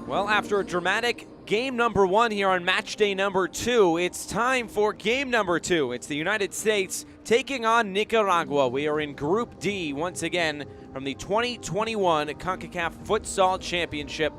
Well, after a dramatic game number one here on match day number 2, it's time for game number 2. It's the United States taking on Nicaragua. We are in Group D once again from the 2021 Concacaf Futsal Championship.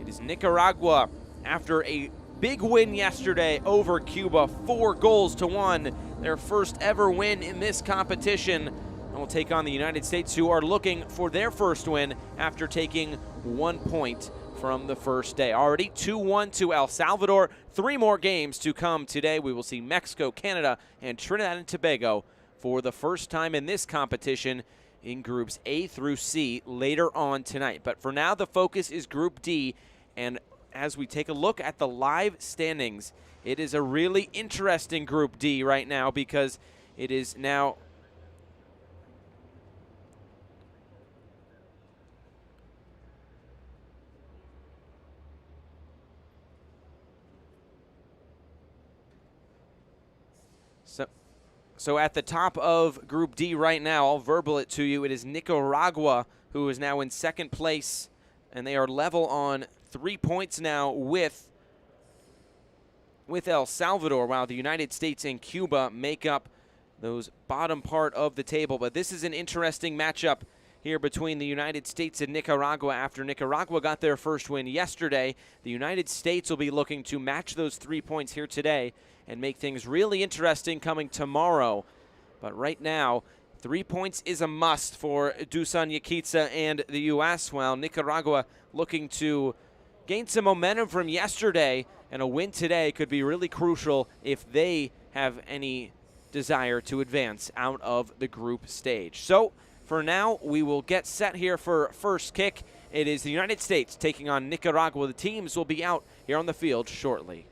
It is Nicaragua after a big win yesterday over Cuba, 4-1, their first ever win in this competition. And will take on the United States, who are looking for their first win after taking 1 point from the first day. Already 2-1 to El Salvador. 3 more games to come today. We will see Mexico, Canada, and Trinidad and Tobago for the first time in this competition in groups A through C later on tonight. But for now, the focus is Group D. And as we take a look at the live standings, it is a really interesting Group D right now because it is now So at the top of Group D right now, I'll verbal it to you, it is Nicaragua, who is now in second place, and they are level on 3 points now with El Salvador, while the United States and Cuba make up those bottom part of the table. But this is an interesting matchup here between the United States and Nicaragua. After Nicaragua got their first win yesterday, the United States will be looking to match those 3 points here today and make things really interesting coming tomorrow. But right now, 3 points is a must for Dusan Yakitsa and the U.S., while Nicaragua looking to gain some momentum from yesterday, and a win today could be really crucial if they have any desire to advance out of the group stage. So for now, we will get set here for first kick. It is the United States taking on Nicaragua. The teams will be out here on the field shortly.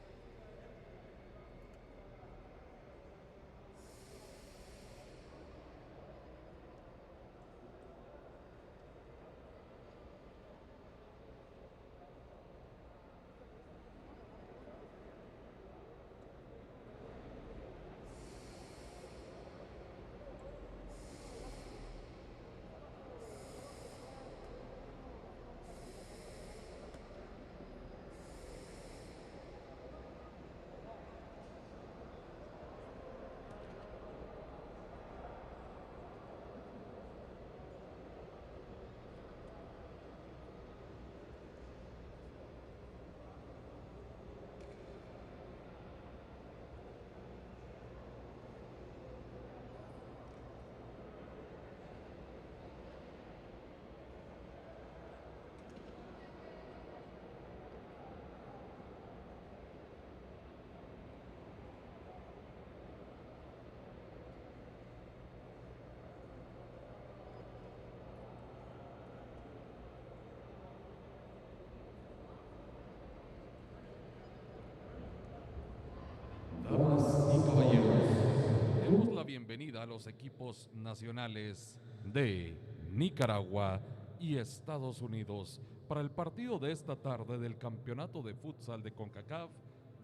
Bienvenida a los equipos nacionales de Nicaragua y Estados Unidos para el partido de esta tarde del Campeonato de Futsal de Concacaf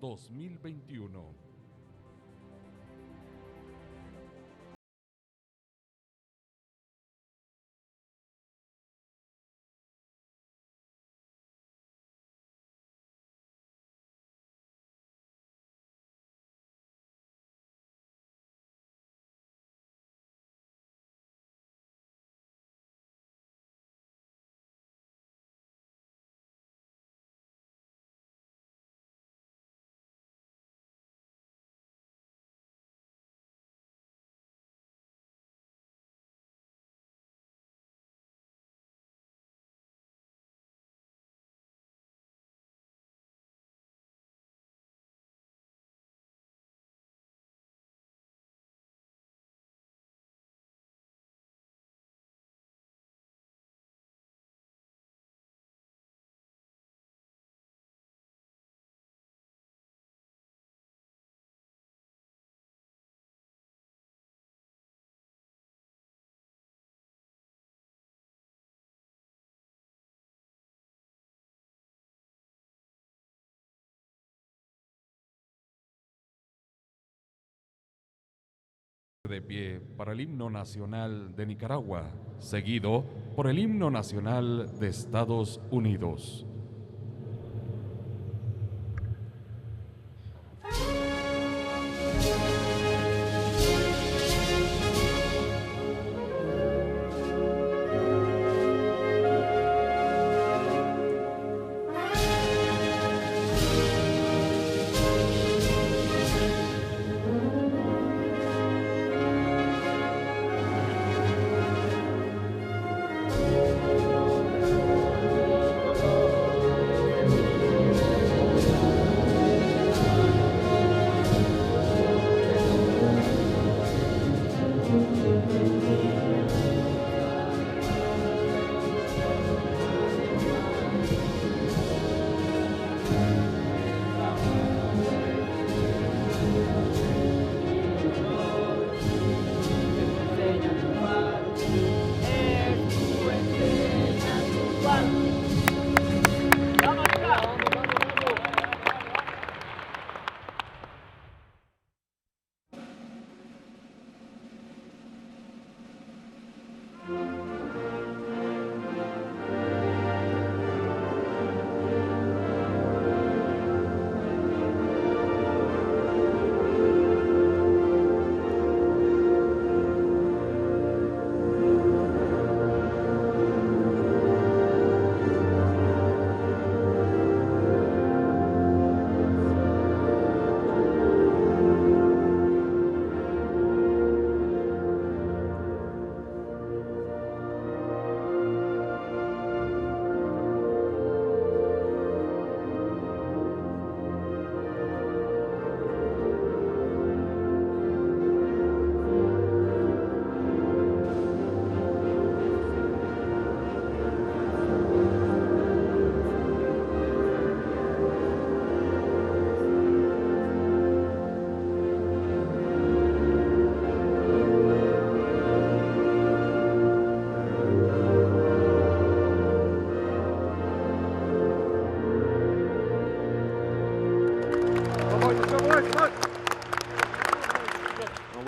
2021. De pie para el himno nacional de Nicaragua, seguido por el himno nacional de Estados Unidos.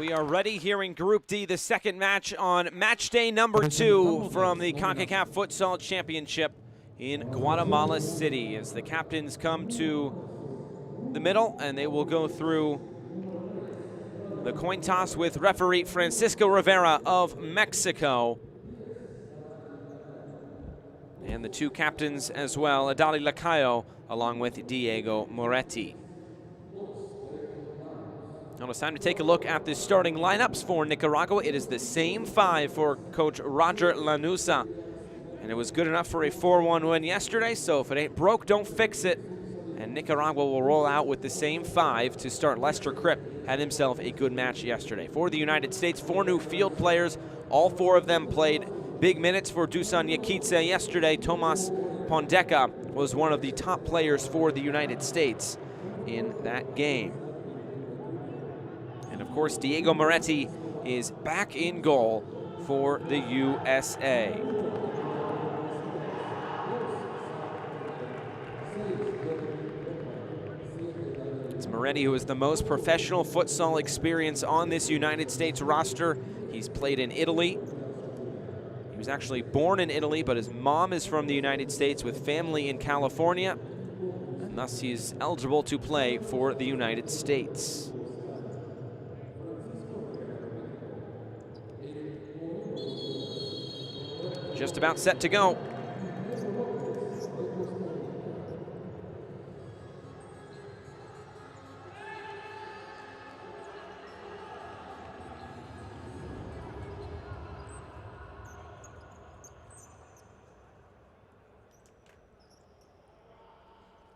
We are ready here in Group D, the second match on match day number 2 from the Concacaf Futsal Championship in Guatemala City, as the captains come to the middle and they will go through the coin toss with referee Francisco Rivera of Mexico. And the two captains as well, Adali Lacayo along with Diego Moretti. Now it's time to take a look at the starting lineups for Nicaragua. It is the same 5 for Coach Roger Lanusa. And it was good enough for a 4-1 win yesterday, so if it ain't broke, don't fix it. And Nicaragua will roll out with the same 5 to start. Lester Kripp had himself a good match yesterday. For the United States, 4 new field players. All 4 of them played big minutes for Dusan Yakitse yesterday. Tomas Pondeca was one of the top players for the United States in that game. And of course, Diego Moretti is back in goal for the USA. It's Moretti who has the most professional futsal experience on this United States roster. He's played in Italy. He was actually born in Italy, but his mom is from the United States with family in California, and thus he's eligible to play for the United States. Just about set to go.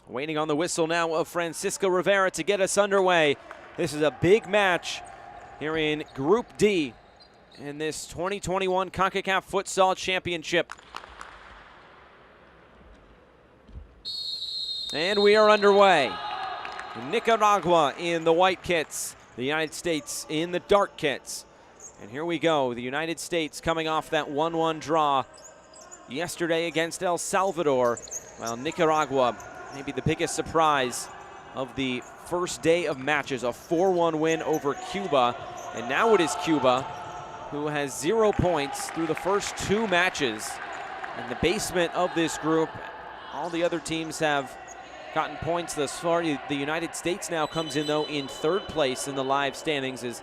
Waiting on the whistle now of Francisco Rivera to get us underway. This is a big match here in Group D in this 2021 Concacaf Futsal Championship. And we are underway. Nicaragua in the white kits, the United States in the dark kits. And here we go, the United States coming off that 1-1 draw yesterday against El Salvador, while Nicaragua, maybe the biggest surprise of the first day of matches, a 4-1 win over Cuba. And now it is Cuba who has 0 points through the first 2 matches. In the basement of this group, all the other teams have gotten points thus far. The United States now comes in, though, in 3rd place in the live standings, as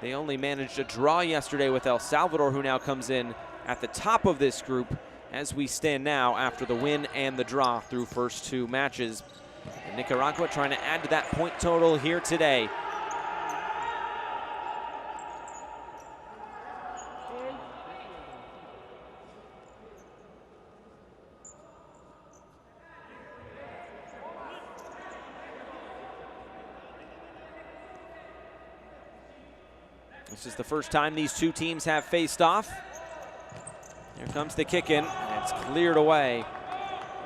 they only managed a draw yesterday with El Salvador, who now comes in at the top of this group as we stand now after the win and the draw through first 2 matches. And Nicaragua trying to add to that point total here today. This is the first time these 2 teams have faced off. Here comes the kick in, and it's cleared away.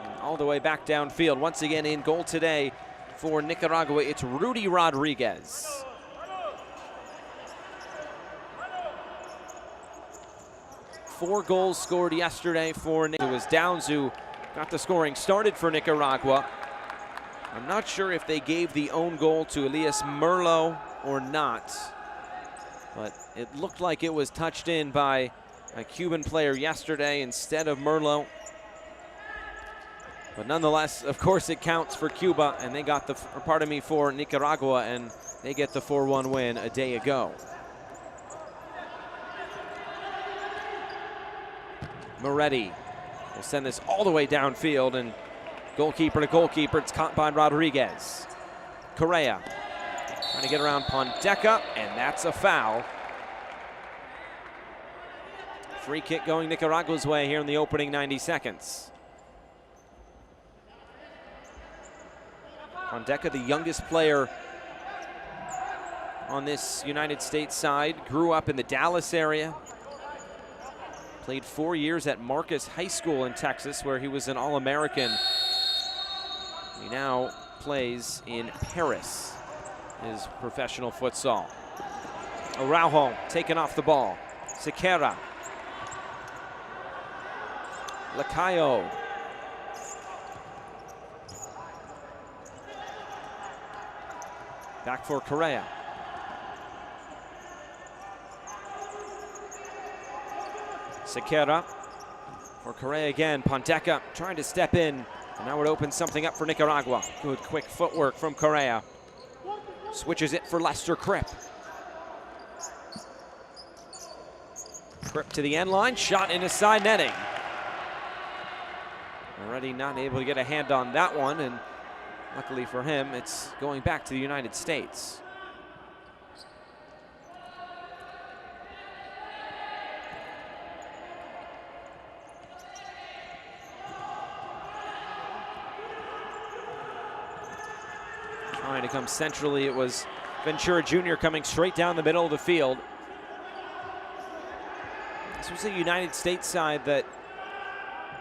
And all the way back downfield. Once again in goal today for Nicaragua, it's Rudy Rodriguez. Four goals scored yesterday for Nicaragua. It was Downs who got the scoring started for Nicaragua. I'm not sure if they gave the own goal to Elias Merlo or not, but it looked like it was touched in by a Cuban player yesterday instead of Merlo. But nonetheless, of course, it counts for Cuba, and they got for Nicaragua, and they get the 4-1 win a day ago. Moretti will send this all the way downfield, and goalkeeper to goalkeeper, it's caught by Rodriguez. Correa trying to get around Pondeca, and that's a foul. Free kick going Nicaragua's way here in the opening 90 seconds. Pondeca, the youngest player on this United States side, grew up in the Dallas area. Played 4 years at Marcus High School in Texas, where he was an All-American. He now plays in Paris, his professional futsal. Araujo taken off the ball. Sequeira. Lacayo. Back for Correa. Sequeira for Correa again. Ponteca trying to step in, and that would open something up for Nicaragua. Good quick footwork from Correa. Switches it for Lester Kripp. Kripp to the end line, shot into side netting. Already not able to get a hand on that one, and luckily for him, it's going back to the United States. Trying to come centrally, it was Ventura Jr. coming straight down the middle of the field. This was a United States side that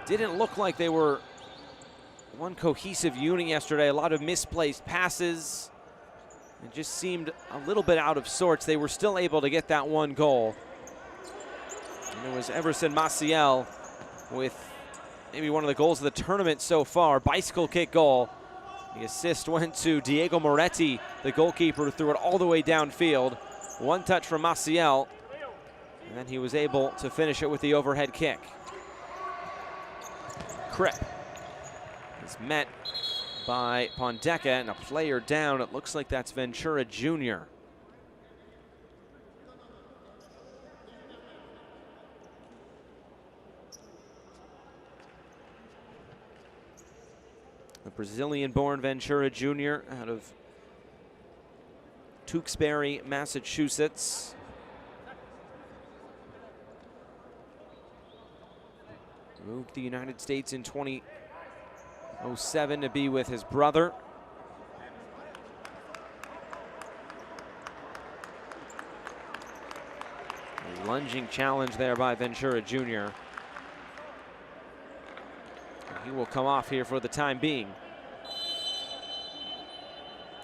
didn't look like they were one cohesive unit yesterday. A lot of misplaced passes. It just seemed a little bit out of sorts. They were still able to get that one goal. And it was Everson Maciel with maybe one of the goals of the tournament so far. Bicycle kick goal. The assist went to Diego Moretti, the goalkeeper, who threw it all the way downfield. One touch from Maciel, and then he was able to finish it with the overhead kick. Kripp is met by Ponteca, and a player down. It looks like that's Ventura Jr. The Brazilian-born Ventura Jr. out of Tewksbury, Massachusetts. Moved to the United States in 2007 to be with his brother. A lunging challenge there by Ventura Jr. He will come off here for the time being.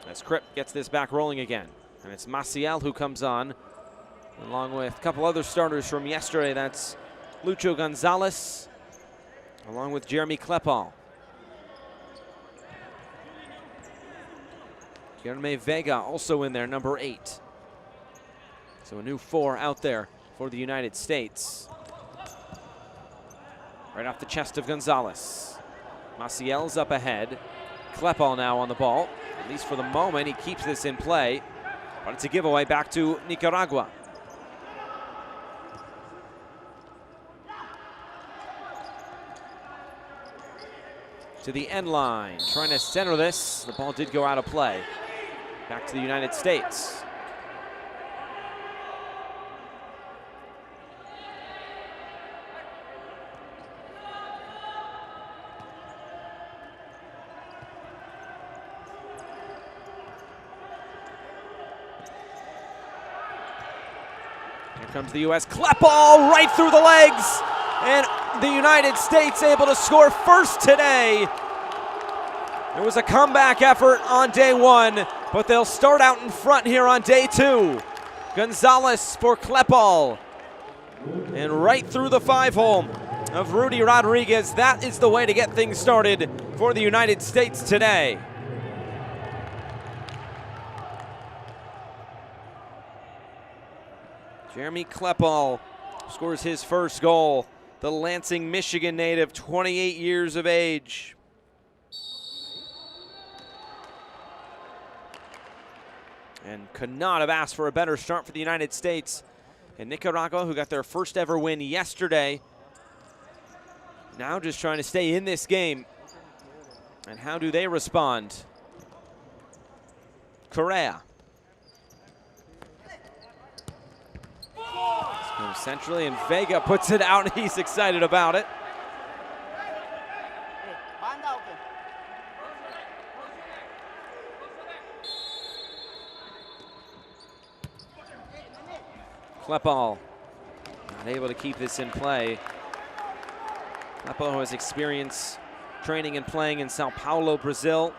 As Kripp gets this back rolling again. And it's Maciel who comes on, along with a couple other starters from yesterday. That's Lucho Gonzalez, along with Jeremy Klepal. Guilherme Vega also in there, number 8. So a new 4 out there for the United States. Right off the chest of Gonzalez. Maciel's up ahead. Klepal now on the ball. At least for the moment, he keeps this in play. But it's a giveaway back to Nicaragua. To the end line, trying to center this. The ball did go out of play. Back to the United States. Here comes the U.S. Klepal right through the legs. And the United States able to score first today. It was a comeback effort on day 1, but they'll start out in front here on day 2. Gonzalez for Klepal. And right through the 5-hole of Rudy Rodriguez. That is the way to get things started for the United States today. Jeremy Klepal scores his first goal. The Lansing, Michigan native, 28 years of age. And could not have asked for a better start for the United States. And Nicaragua, who got their first ever win yesterday, now just trying to stay in this game. And how do they respond? Correa. Goes centrally, and Vega puts it out, and he's excited about it. Klepal not able to keep this in play. Klepal, who has experience training and playing in Sao Paulo, Brazil.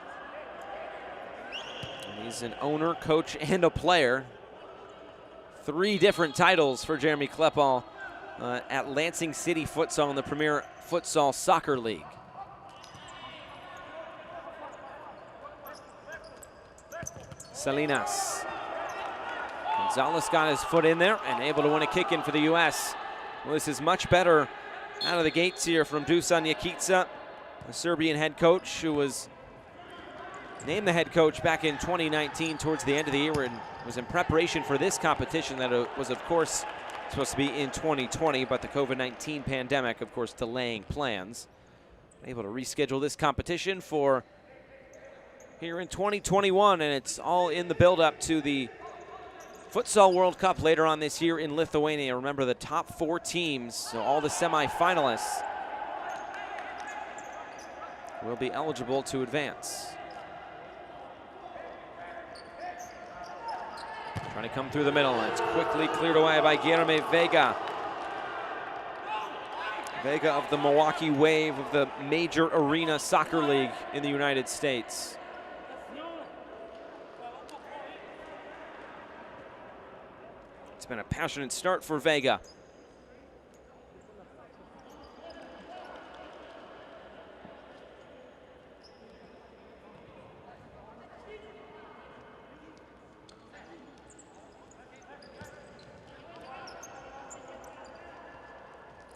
And he's an owner, coach, and a player. 3 different titles for Jeremy Klepal at Lansing City Futsal in the Premier Futsal Soccer League. Salinas. Gonzalez got his foot in there and able to win a kick in for the U.S. Well, this is much better out of the gates here from Dusan Jakica, the Serbian head coach who was named the head coach back in 2019 towards the end of the year and was in preparation for this competition that was, of course, supposed to be in 2020, but the COVID-19 pandemic, of course, delaying plans. Able to reschedule this competition for here in 2021, and it's all in the build-up to the Futsal World Cup later on this year in Lithuania. Remember, the top 4 teams, so all the semifinalists, will be eligible to advance. Trying to come through the middle, and it's quickly cleared away by Guilherme Veiga. Veiga of the Milwaukee Wave of the Major Arena Soccer League in the United States. It's been a passionate start for Veiga.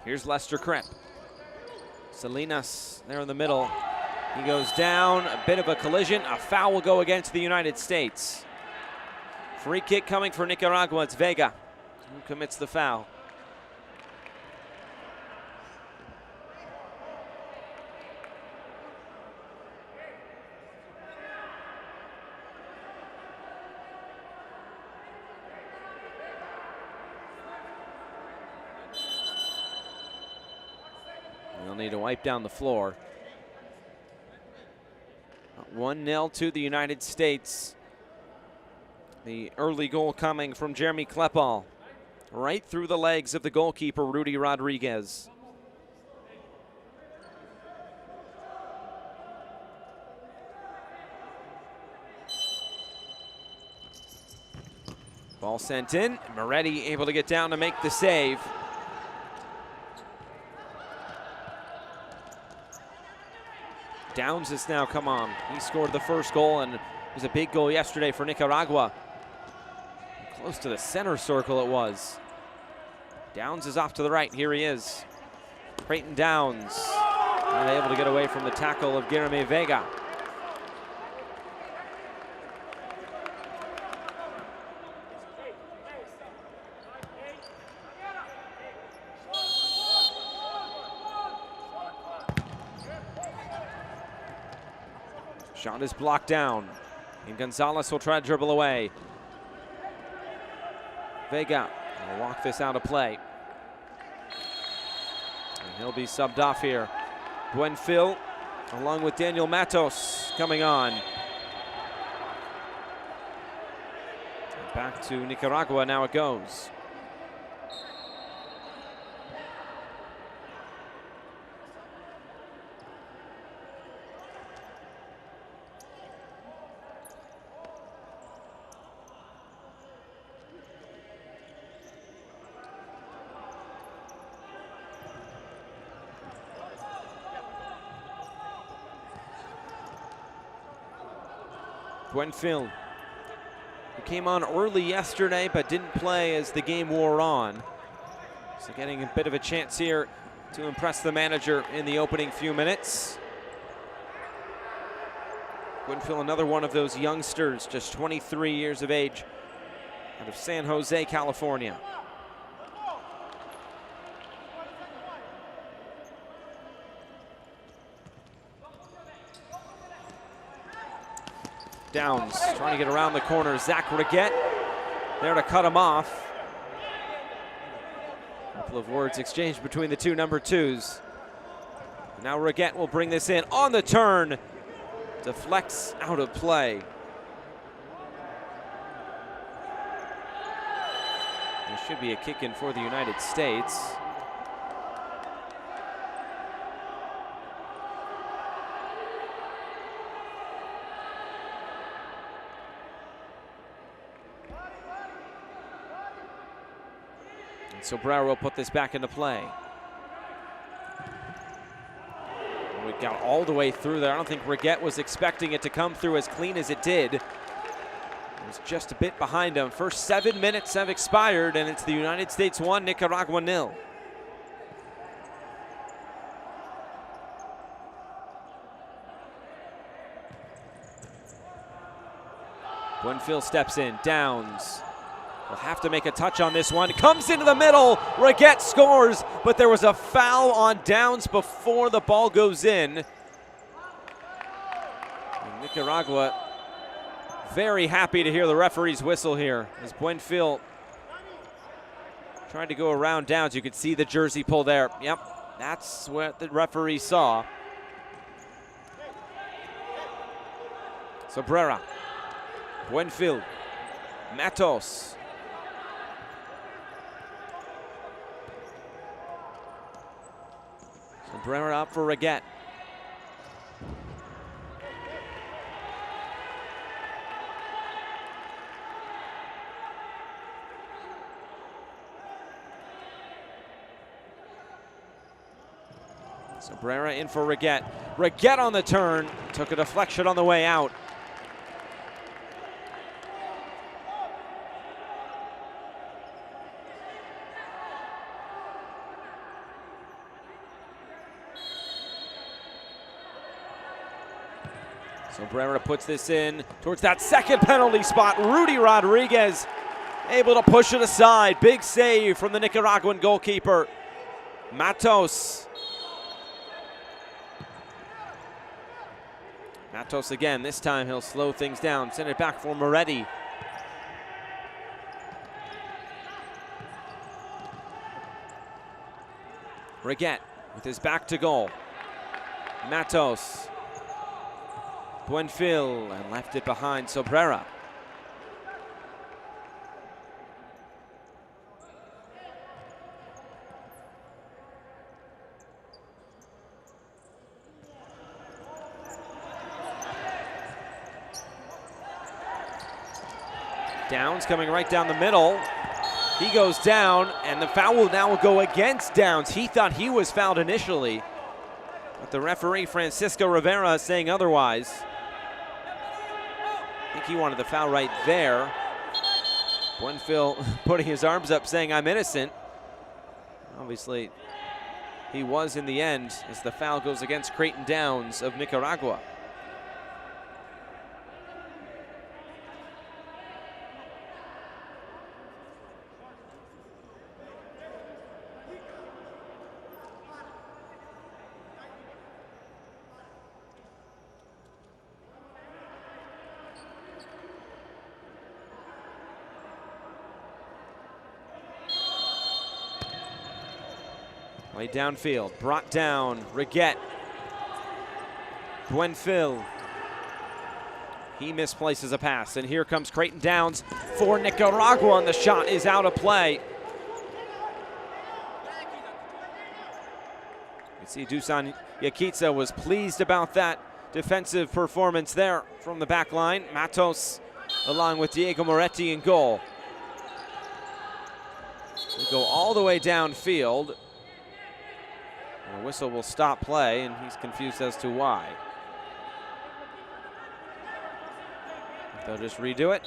Here's Lester Krepp. Salinas there in the middle. He goes down, a bit of a collision. A foul will go against the United States. Free kick coming for Nicaragua. It's Veiga who commits the foul. They'll need to wipe down the floor. 1-0 to the United States. The early goal coming from Jeremy Kleppal, right through the legs of the goalkeeper, Rudy Rodriguez. Ball sent in. Moretti able to get down to make the save. Downs has now come on. He scored the first goal, and it was a big goal yesterday for Nicaragua. Close to the center circle it was. Downs is off to the right. Here he is. Creighton Downs. Not able to get away from the tackle of Guilherme Veiga. Shot is blocked down, and Gonzalez will try to dribble away. Veiga will walk this out of play. And he'll be subbed off here. Buenfil, along with Daniel Matos, coming on. And back to Nicaragua now it goes. Buenfil, who came on early yesterday but didn't play as the game wore on. So getting a bit of a chance here to impress the manager in the opening few minutes. Buenfil, another one of those youngsters, just 23 years of age, out of San Jose, California. Downs trying to get around the corner. Zach Reguette there to cut him off. A couple of words exchanged between the two number 2s. Now Reguette will bring this in on the turn. Deflects out of play. There should be a kick in for the United States. So Brower will put this back into play. We got all the way through there. I don't think Reguette was expecting it to come through as clean as it did. It was just a bit behind him. First 7 minutes have expired, and it's the United States 1, Nicaragua 0. Buenfil steps in, Downs. Will have to make a touch on this one. Comes into the middle, Reguet scores, but there was a foul on Downs before the ball goes in. And Nicaragua very happy to hear the referee's whistle here as Buenfil trying to go around Downs. You could see the jersey pull there. Yep, that's what the referee saw. Sobrera, Buenfil, Matos. Sobrera up for Reguet. Sobrera in for Reguet. Reguet on the turn, took a deflection on the way out. Sobrera puts this in towards that second penalty spot. Rudy Rodriguez able to push it aside. Big save from the Nicaraguan goalkeeper, Matos. Matos again, this time he'll slow things down. Send it back for Moretti. Reguet with his back to goal. Matos. Buenfil and left it behind Sobrera. Downs coming right down the middle. He goes down, and the foul will now go against Downs. He thought he was fouled initially, but the referee, Francisco Rivera, is saying otherwise. I think he wanted the foul right there. Buenfil putting his arms up saying, I'm innocent. Obviously, he was in the end as the foul goes against Creighton Downs of Nicaragua. Way downfield, brought down, Reguet. Buenfil. He misplaces a pass, and here comes Creighton Downs for Nicaragua, and the shot is out of play. You can see Dusan Yakitsa was pleased about that defensive performance there from the back line. Matos along with Diego Moretti in goal. We go all the way downfield. The whistle will stop play, and he's confused as to why. They'll just redo it.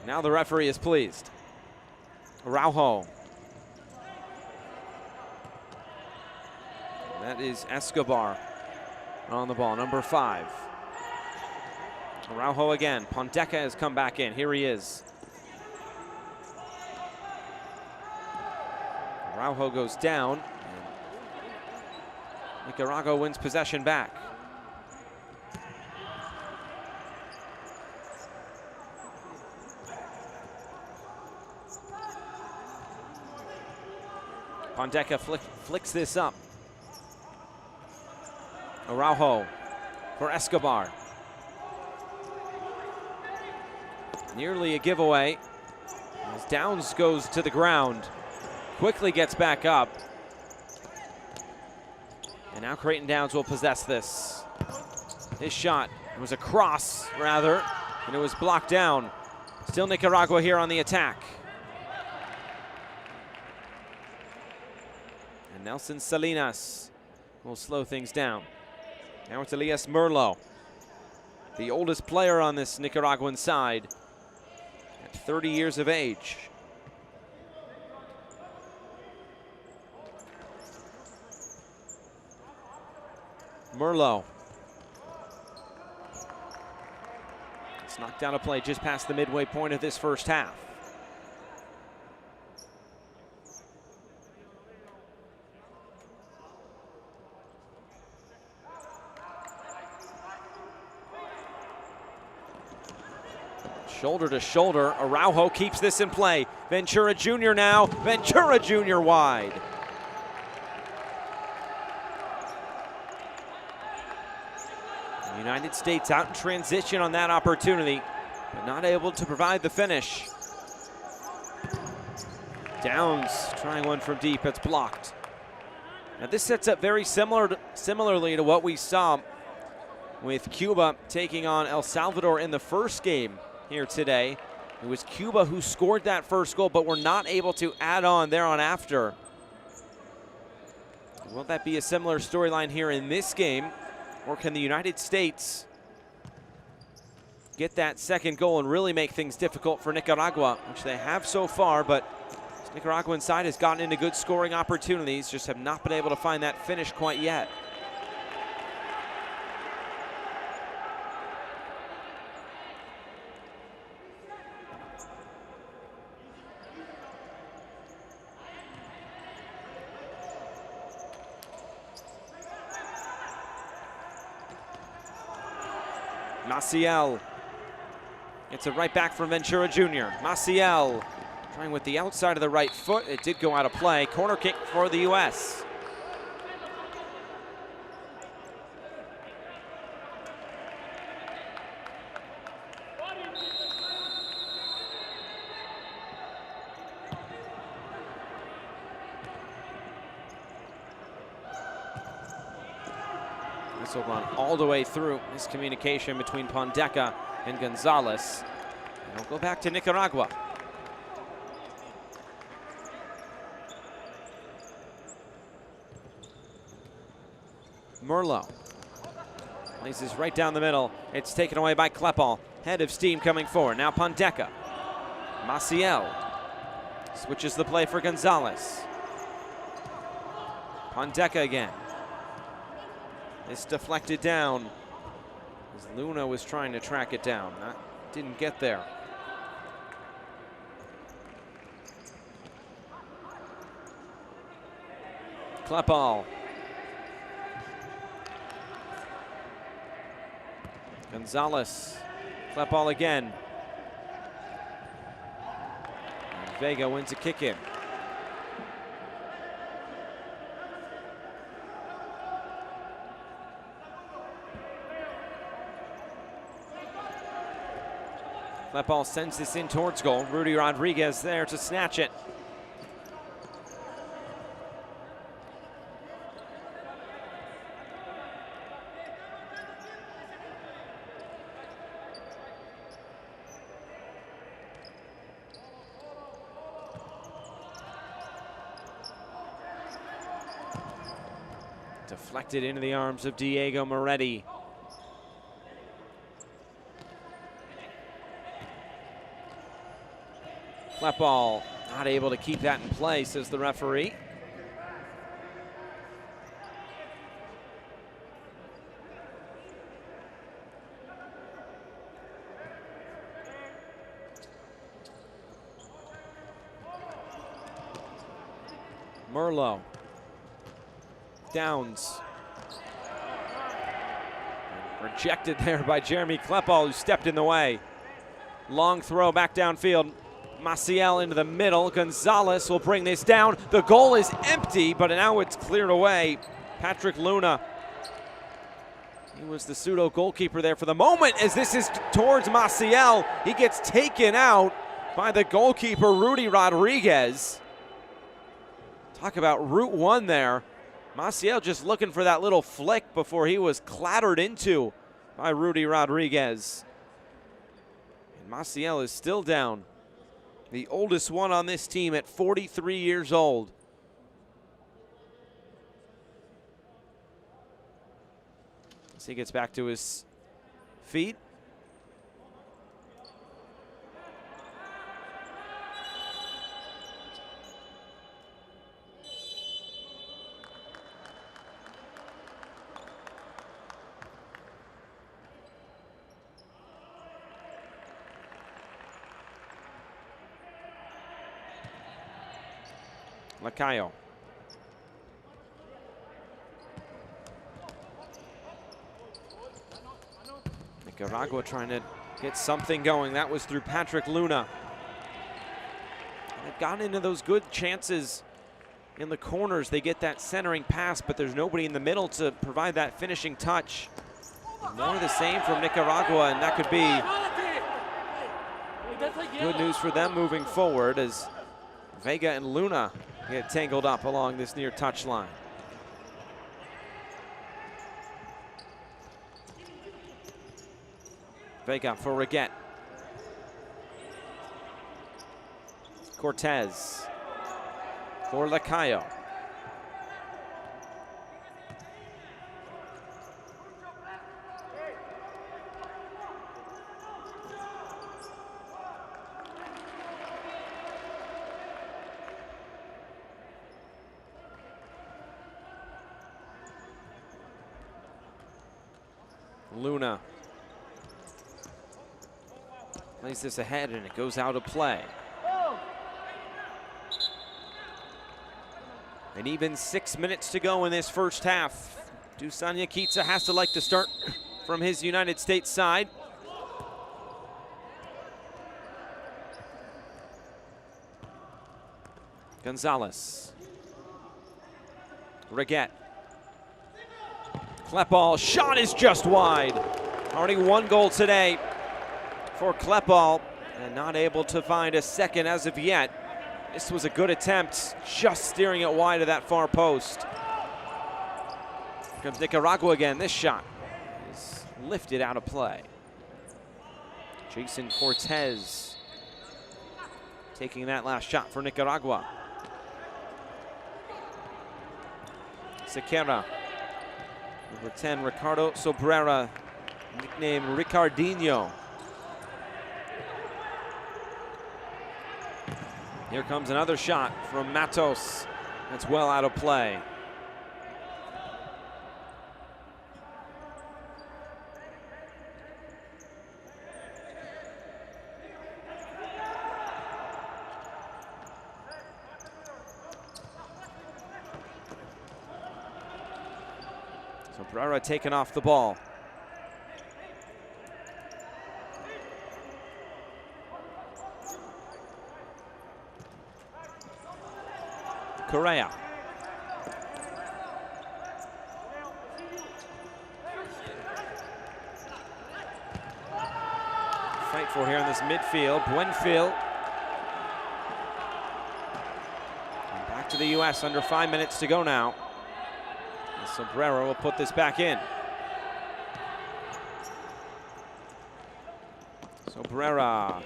Now the referee is pleased. Araujo. That is Escobar on the ball, number 5. Araujo again. Pondeca has come back in. Here he is. Araujo goes down. Nicaragua wins possession back. Pondeca flicks this up. Araujo for Escobar. Nearly a giveaway as Downs goes to the ground. Quickly gets back up. And now Creighton Downs will possess this. His shot, it was a cross rather, and it was blocked down. Still Nicaragua here on the attack. And Nelson Salinas will slow things down. Now it's Elias Merlo, the oldest player on this Nicaraguan side, at 30 years of age. Merlot. It's knocked down a play just past the midway point of this first half. Shoulder to shoulder, Araujo keeps this in play. Ventura Jr. now, Ventura Jr. wide. The United States out in transition on that opportunity, but not able to provide the finish. Downs trying one from deep, it's blocked. Now this sets up very similarly to what we saw with Cuba taking on El Salvador in the first game here today. It was Cuba who scored that first goal, but were not able to add on there on after. Will that be a similar storyline here in this game, or can the United States get that second goal and really make things difficult for Nicaragua, which they have so far, but this Nicaraguan side has gotten into good scoring opportunities, just have not been able to find that finish quite yet. Maciel gets it right back from Ventura Jr. Maciel trying with the outside of the right foot. It did go out of play. Corner kick for the U.S. This will run all the way through. Miscommunication between Pondeca and Gonzalez. And we'll go back to Nicaragua. Merlot places right down the middle. It's taken away by Klepal. Head of steam coming forward. Now Pondeca. Maciel switches the play for Gonzalez. Pondeca again. It's deflected down as Luna was trying to track it down. That didn't get there. Klepal. Gonzalez. Klepal again. And Vega wins a kick in. Klepal sends this in towards goal. Rudy Rodriguez there to snatch it. Deflected into the arms of Diego Moretti. Klepal not able to keep that in play, says the referee. Merlot. Downs. Rejected there by Jeremy Klepal, who stepped in the way. Long throw back downfield. Maciel into the middle. Gonzalez will bring this down. The goal is empty, but now it's cleared away. Patrick Luna. He was the pseudo goalkeeper there for the moment as this is towards Maciel. He gets taken out by the goalkeeper, Rudy Rodriguez. Talk about Route 1 there. Maciel just looking for that little flick before he was clattered into by Rudy Rodriguez. And Maciel is still down. The oldest one on this team at 43 years old. As he gets back to his feet. Lacayo. Nicaragua trying to get something going. That was through Patrick Luna. They've gotten into those good chances in the corners. They get that centering pass, but there's nobody in the middle to provide that finishing touch. More of the same from Nicaragua, and that could be good news for them moving forward as Vega and Luna get tangled up along this near touch line. Vega for Reguet. Cortez for Lacayo. Luna plays this ahead and it goes out of play. And even 6 minutes to go in this first half. Dusan Yakica has to like to start from his United States side. Gonzalez. Reguet. Klepal, shot is just wide. Already one goal today for Klepal, and not able to find a second as of yet. This was a good attempt, just steering it wide of that far post. Here comes Nicaragua again. This shot is lifted out of play. Jason Cortez taking that last shot for Nicaragua. Sequeira. Number 10, Ricardo Sobrera, nicknamed Ricardinho. Here comes another shot from Matos. That's well out of play. Sobrera taken off the ball. Correa. Fight for here in this midfield. Buenfield. And back to the U.S. under 5 minutes to go now. And Sobrera will put this back in. Sobrera.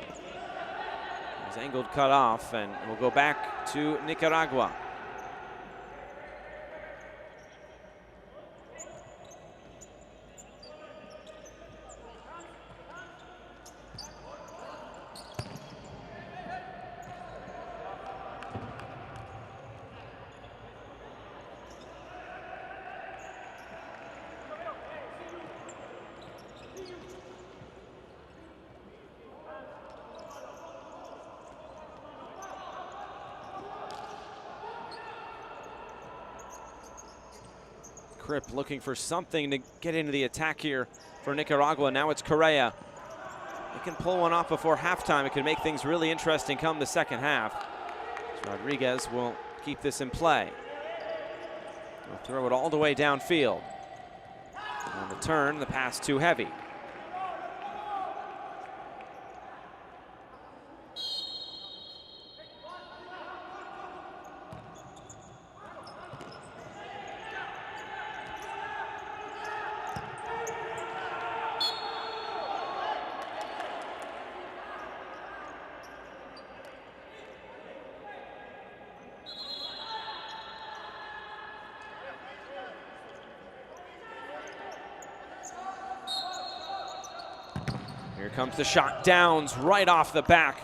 His angled cut off, and we'll go back to Nicaragua. Crip looking for something to get into the attack here for Nicaragua. Now it's Correa. They can pull one off before halftime. It could make things really interesting come the second half. Rodriguez will keep this in play. He'll throw it all the way downfield. On the turn, the pass too heavy. Here comes the shot, Downs right off the back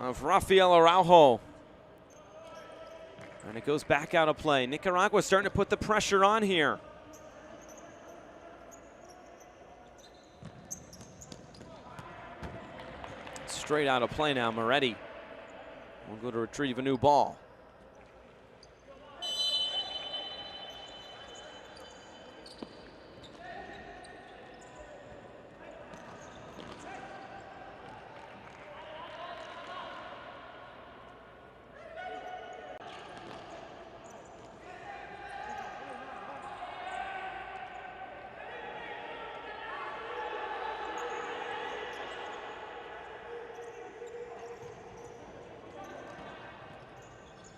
of Rafael Araujo. And it goes back out of play. Nicaragua starting to put the pressure on here. Straight out of play now, Moretti will go to retrieve a new ball.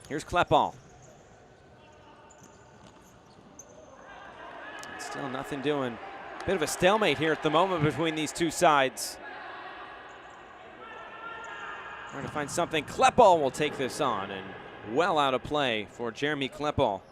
Here's Klepal. Still nothing doing. Bit of a stalemate here at the moment between these two sides. Trying to find something. Klepal will take this on, and well out of play for Jeremy Klepal.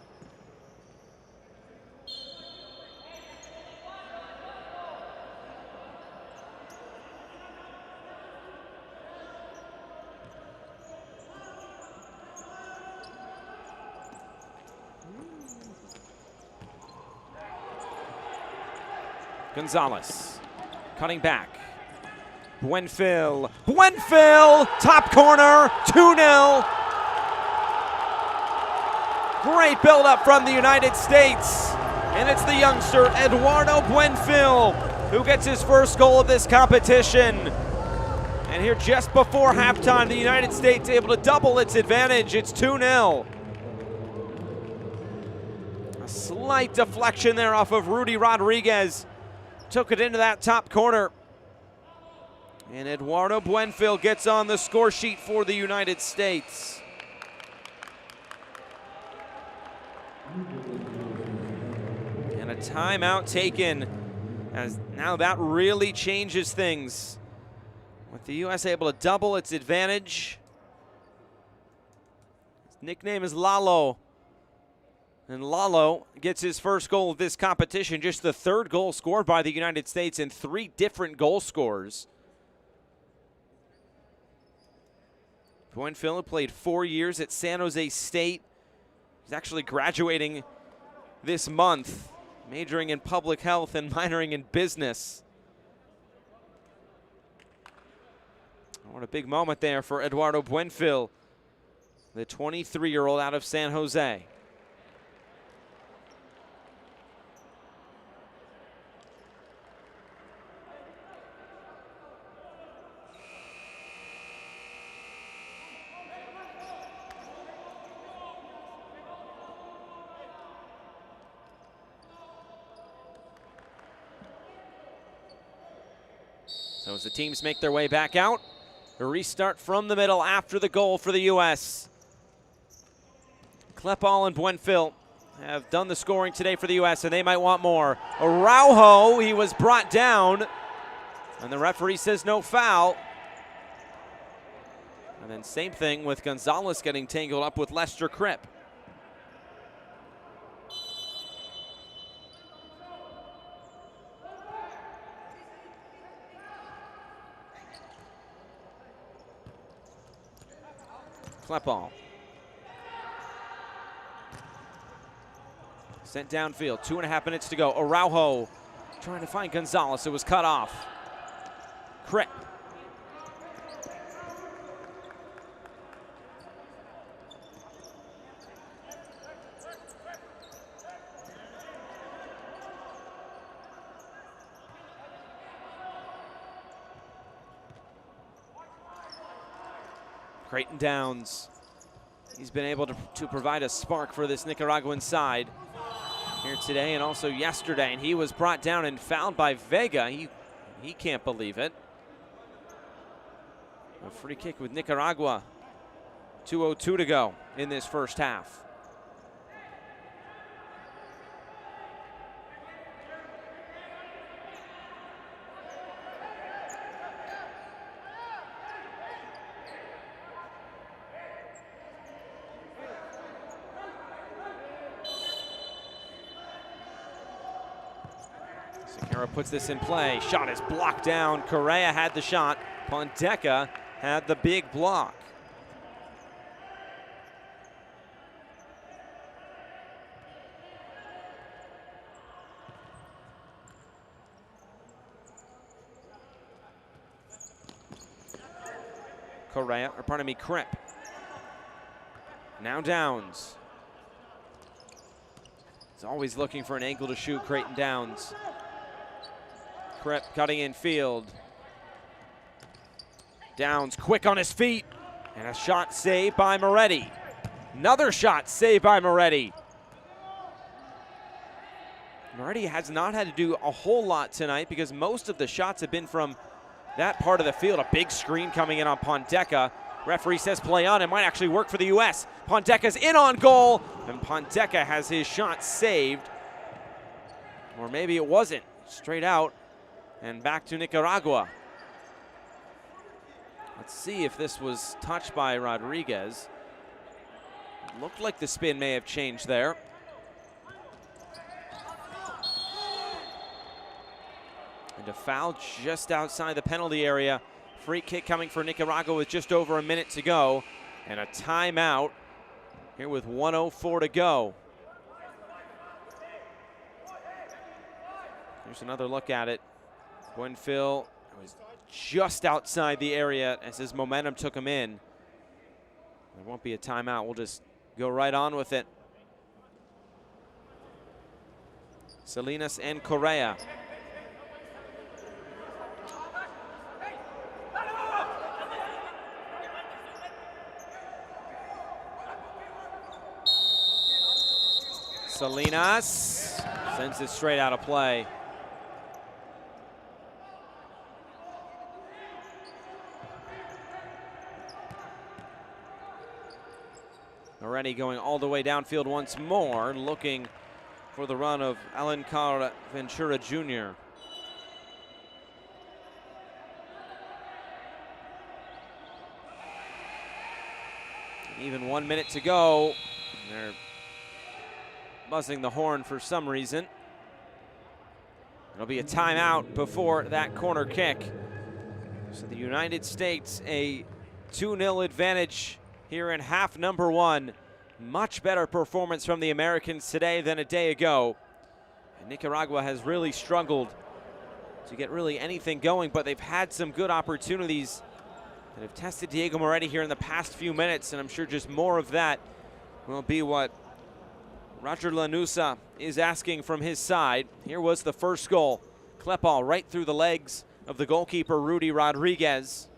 Gonzalez cutting back. Buenfil. Buenfil! Top corner, 2-0. Great build-up from the United States. And it's the youngster, Eduardo Buenfil, who gets his first goal of this competition. And here just before halftime, the United States able to double its advantage. It's 2-0. A slight deflection there off of Rudy Rodriguez. Took it into that top corner. And Eduardo Buenfil gets on the score sheet for the United States. And a timeout taken, as now that really changes things. With the U.S. able to double its advantage. His nickname is Lalo. And Lalo gets his first goal of this competition, just the third goal scored by the United States in 3 different goal scorers. Buenfil played 4 years at San Jose State. He's actually graduating this month, majoring in public health and minoring in business. What a big moment there for Eduardo Buenfil, the 23-year-old out of San Jose. So as the teams make their way back out, a restart from the middle after the goal for the U.S. Klepal and Buenfil have done the scoring today for the U.S., and they might want more. Araujo, he was brought down, and the referee says no foul. And then same thing with Gonzalez getting tangled up with Lester Kripp. Klepal. Sent downfield, 2.5 minutes to go. Araujo trying to find Gonzalez. It was cut off. Kripp. Creighton Downs. He's been able to provide a spark for this Nicaraguan side here today and also yesterday. And he was brought down and fouled by Vega. He can't believe it. A free kick with Nicaragua. 2:02 to go in this first half. Sakara puts this in play. Shot is blocked down. Correa had the shot. Pondeca had the big block. Correa, or pardon me, Kripp. Now Downs. He's always looking for an angle to shoot. Creighton Downs. Kripp cutting in field. Downs quick on his feet. And a shot saved by Moretti. Another shot saved by Moretti. Moretti has not had to do a whole lot tonight because most of the shots have been from that part of the field. A big screen coming in on Pondeca. Referee says play on. It might actually work for the U.S. Pondeca's in on goal, and Pondeca has his shot saved. Or maybe it wasn't. Straight out and back to Nicaragua. Let's see if this was touched by Rodriguez. It looked like the spin may have changed there. And a foul just outside the penalty area. Free kick coming for Nicaragua with just over a minute to go. And a timeout here with 1:04 to go. Here's another look at it. Buenfil was just outside the area as his momentum took him in. There won't be a timeout. We'll just go right on with it. Salinas and Correa. Salinas sends it straight out of play. Already going all the way downfield once more, looking for the run of Alencar Ventura Jr. Even 1 minute to go. They're buzzing the horn for some reason. It'll be a timeout before that corner kick. So the United States a 2-0 advantage here in half number one. Much better performance from the Americans today than a day ago. And Nicaragua has really struggled to get really anything going, but they've had some good opportunities that have tested Diego Moretti here in the past few minutes, and I'm sure just more of that will be what Roger Lanusa is asking from his side. Here was the first goal. Clip ball right through the legs of the goalkeeper, Rudy Rodriguez.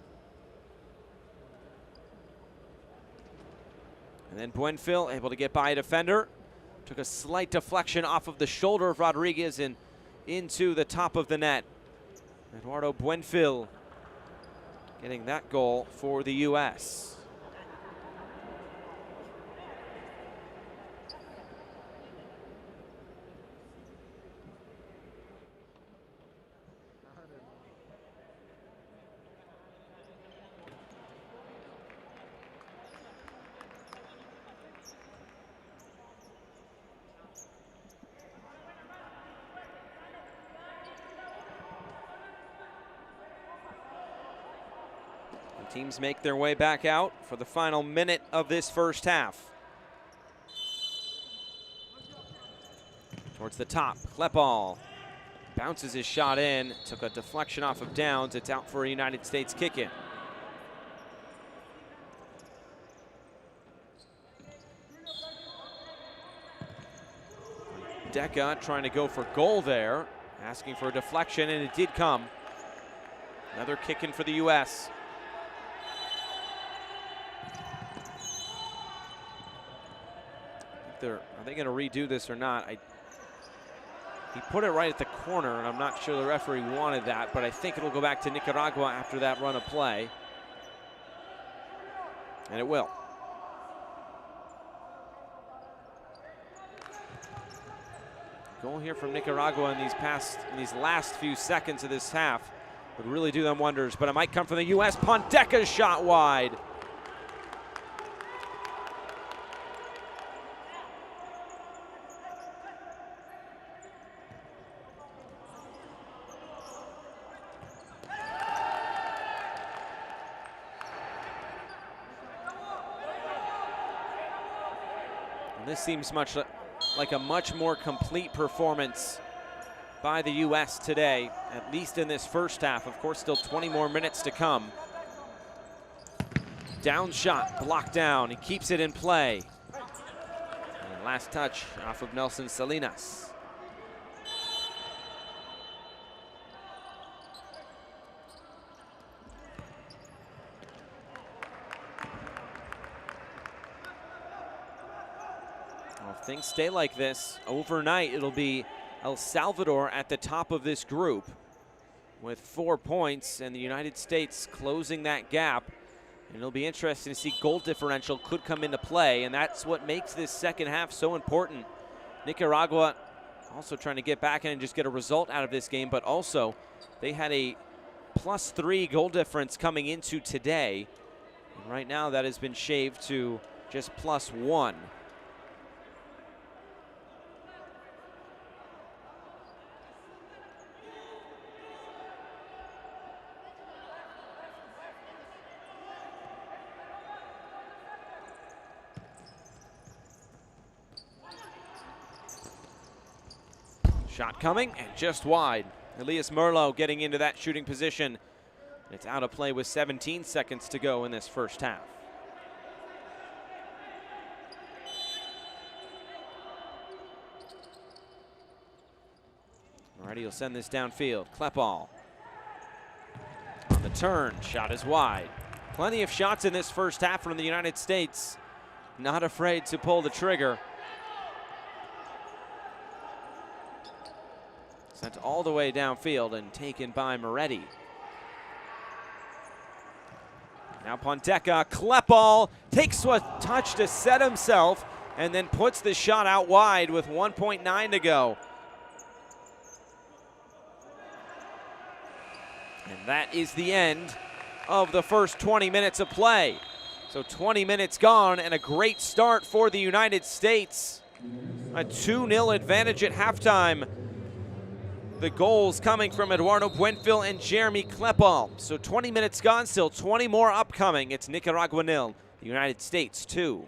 And then Buenfil able to get by a defender. Took a slight deflection off of the shoulder of Rodriguez and into the top of the net. Eduardo Buenfil getting that goal for the U.S. Teams make their way back out for the final minute of this first half. Towards the top, Klepal bounces his shot in, took a deflection off of Downs. It's out for a United States kick-in. Deca trying to go for goal there, asking for a deflection, and it did come. Another kick-in for the U.S. Are they going to redo this or not? He put it right at the corner, and I'm not sure the referee wanted that, but I think it'll go back to Nicaragua after that run of play. And it will. Goal here from Nicaragua in these last few seconds of this half would really do them wonders, but it might come from the U.S. Pondeca's shot wide. This seems much like a much more complete performance by the U.S. today, at least in this first half. Of course, still 20 more minutes to come. Down shot, blocked down. He keeps it in play. And last touch off of Nelson Salinas. If things stay like this overnight, it'll be El Salvador at the top of this group with 4 points, and the United States closing that gap And it'll be interesting to see goal differential could come into play, and that's what makes this second half so important. Nicaragua also trying to get back in and just get a result out of this game, but also they had a +3 goal difference coming into today. And right now that has been shaved to just +1. Shot coming and just wide. Elias Merlo getting into that shooting position. It's out of play with 17 seconds to go in this first half. Alrighty, he'll send this downfield. Klepal on the turn, shot is wide. Plenty of shots in this first half from the United States. Not afraid to pull the trigger. Sent all the way downfield and taken by Moretti. Now Ponteca, Klepal takes a touch to set himself and then puts the shot out wide with 1.9 to go. And that is the end of the first 20 minutes of play. So 20 minutes gone and a great start for the United States. A 2-0 advantage at halftime. The goals coming from Eduardo Buenfil and Jeremy Klepal. So 20 minutes gone, still 20 more upcoming. It's Nicaragua 0, the United States 2.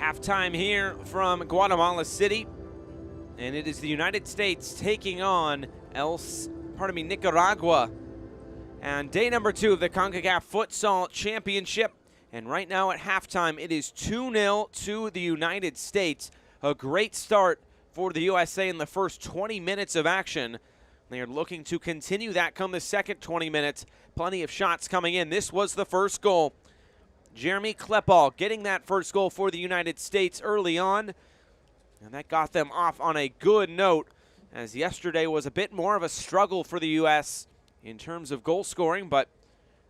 Halftime here from Guatemala City, and it is the United States taking on Nicaragua. And day number 2 of the Concacaf Futsal Championship. And right now at halftime, it is 2-0 to the United States. A great start for the USA in the first 20 minutes of action. They are looking to continue that come the second 20 minutes. Plenty of shots coming in. This was the first goal. Jeremy Klepal getting that first goal for the United States early on. And that got them off on a good note, as yesterday was a bit more of a struggle for the U.S. in terms of goal scoring, but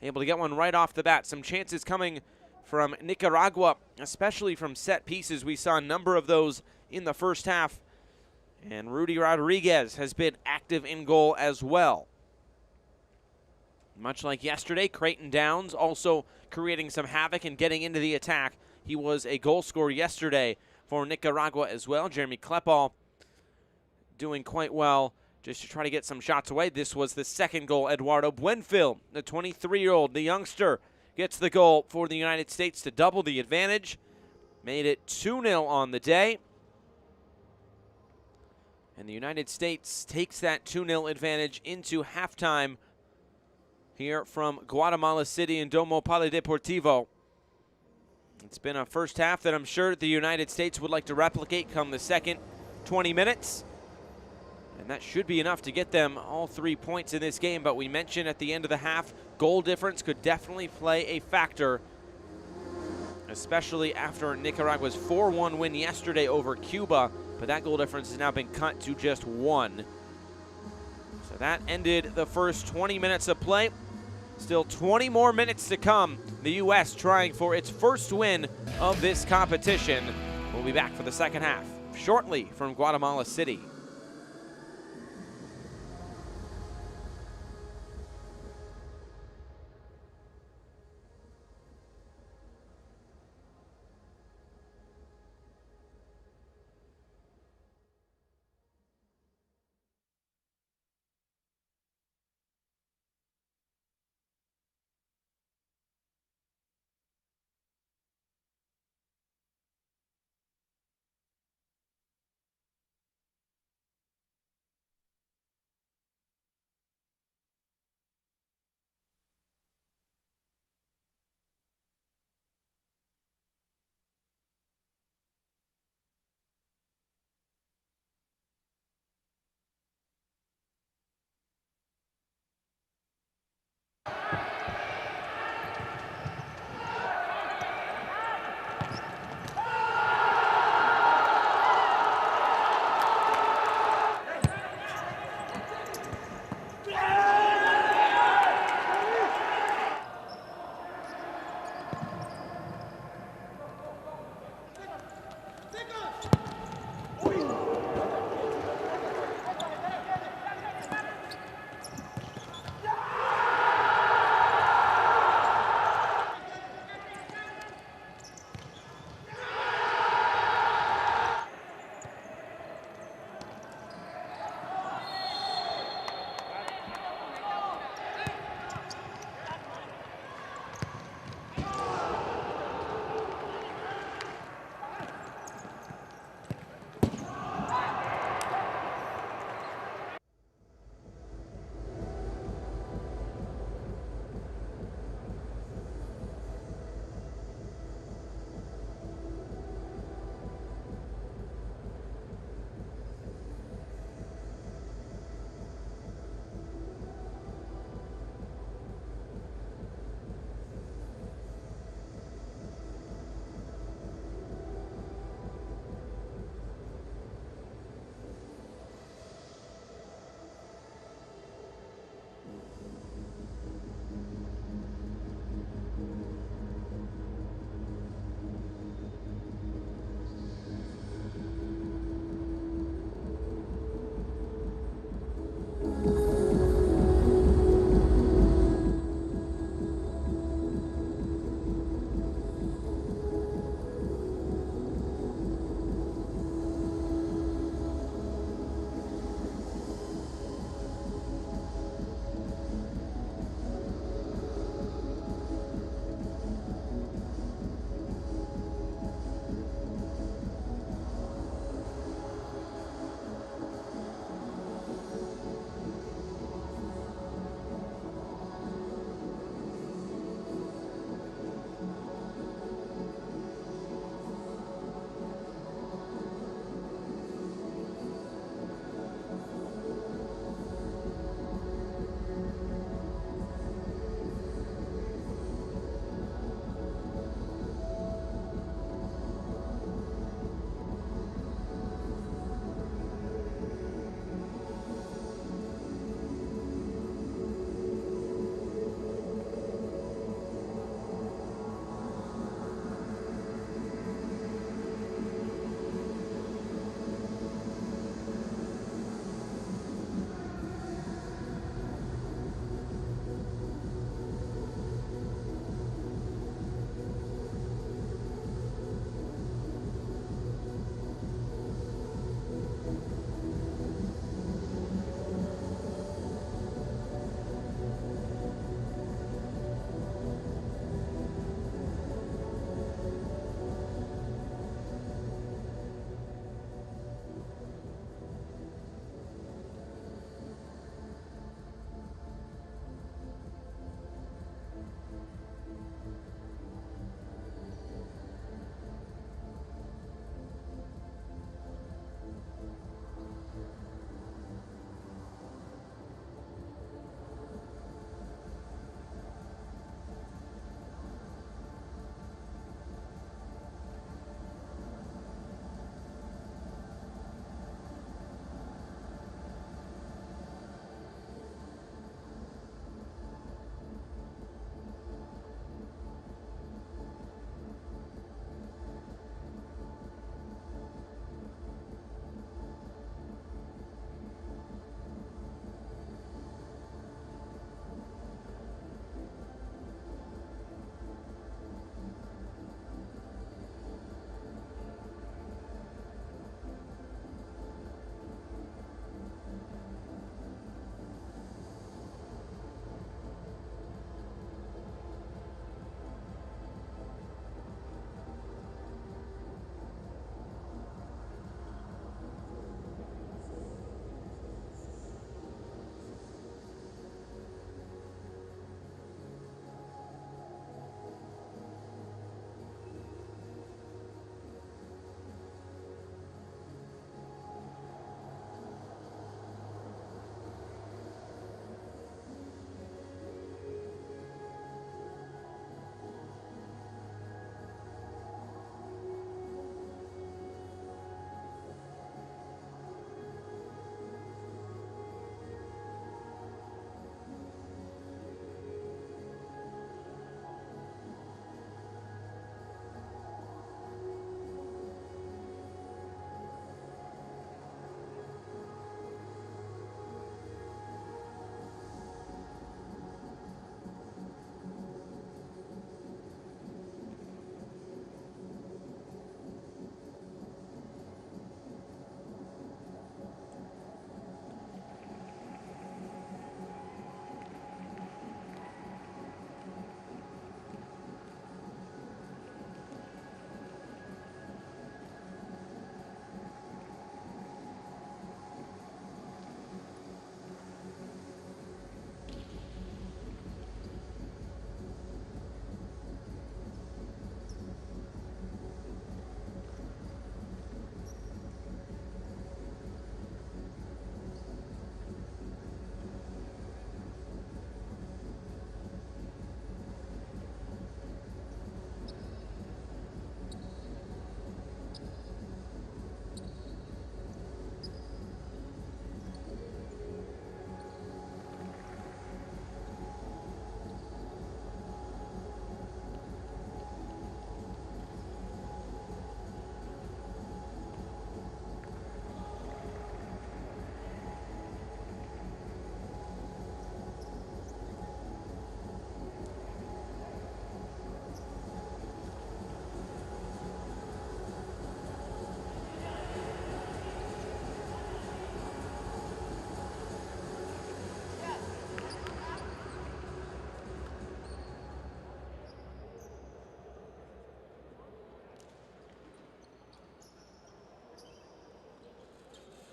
able to get one right off the bat. Some chances coming from Nicaragua, especially from set pieces. We saw a number of those in the first half. And Rudy Rodriguez has been active in goal as well. Much like yesterday, Creighton Downs also creating some havoc and getting into the attack. He was a goal scorer yesterday for Nicaragua as well. Jeremy Klepal doing quite well just to try to get some shots away. This was the second goal. Eduardo Buenfil, the 23-year-old, the youngster, gets the goal for the United States to double the advantage. Made it 2-0 on the day. And the United States takes that 2-0 advantage into halftime here from Guatemala City and Domo Polideportivo. It's been a first half that I'm sure the United States would like to replicate come the second 20 minutes. And that should be enough to get them all 3 points in this game. But we mentioned at the end of the half, goal difference could definitely play a factor, especially after Nicaragua's 4-1 win yesterday over Cuba. But that goal difference has now been cut to just 1. So that ended the first 20 minutes of play. Still 20 more minutes to come. The U.S. trying for its first win of this competition. We'll be back for the second half shortly from Guatemala City.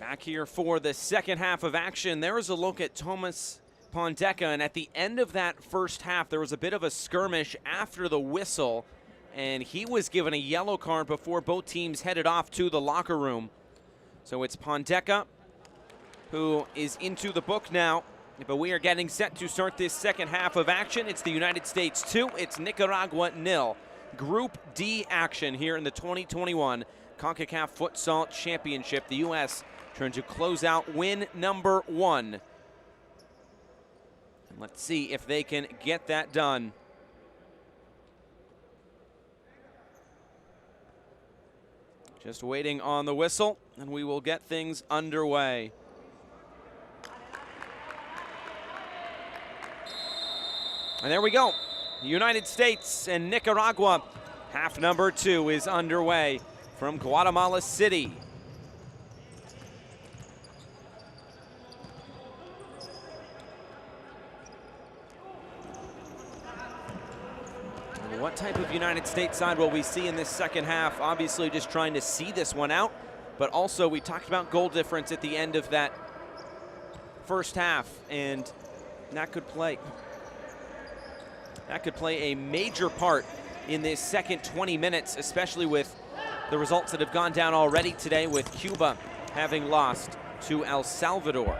Back here for the second half of action. There is a look at Thomas Pondeca, and at the end of that first half, there was a bit of a skirmish after the whistle, and he was given a yellow card before both teams headed off to the locker room. So it's Pondeca who is into the book now, but we are getting set to start this second half of action. It's the United States 2, it's Nicaragua 0. Group D action here in the 2021 Concacaf Futsal Championship. The U.S. trying to close out win number 1. And let's see if they can get that done. Just waiting on the whistle, and we will get things underway. And there we go. The United States and Nicaragua. Half number 2 is underway from Guatemala City. What type of United States side will we see in this second half? Obviously just trying to see this one out, but also we talked about goal difference at the end of that first half, and that could play a major part in this second 20 minutes, especially with the results that have gone down already today, with Cuba having lost to El Salvador.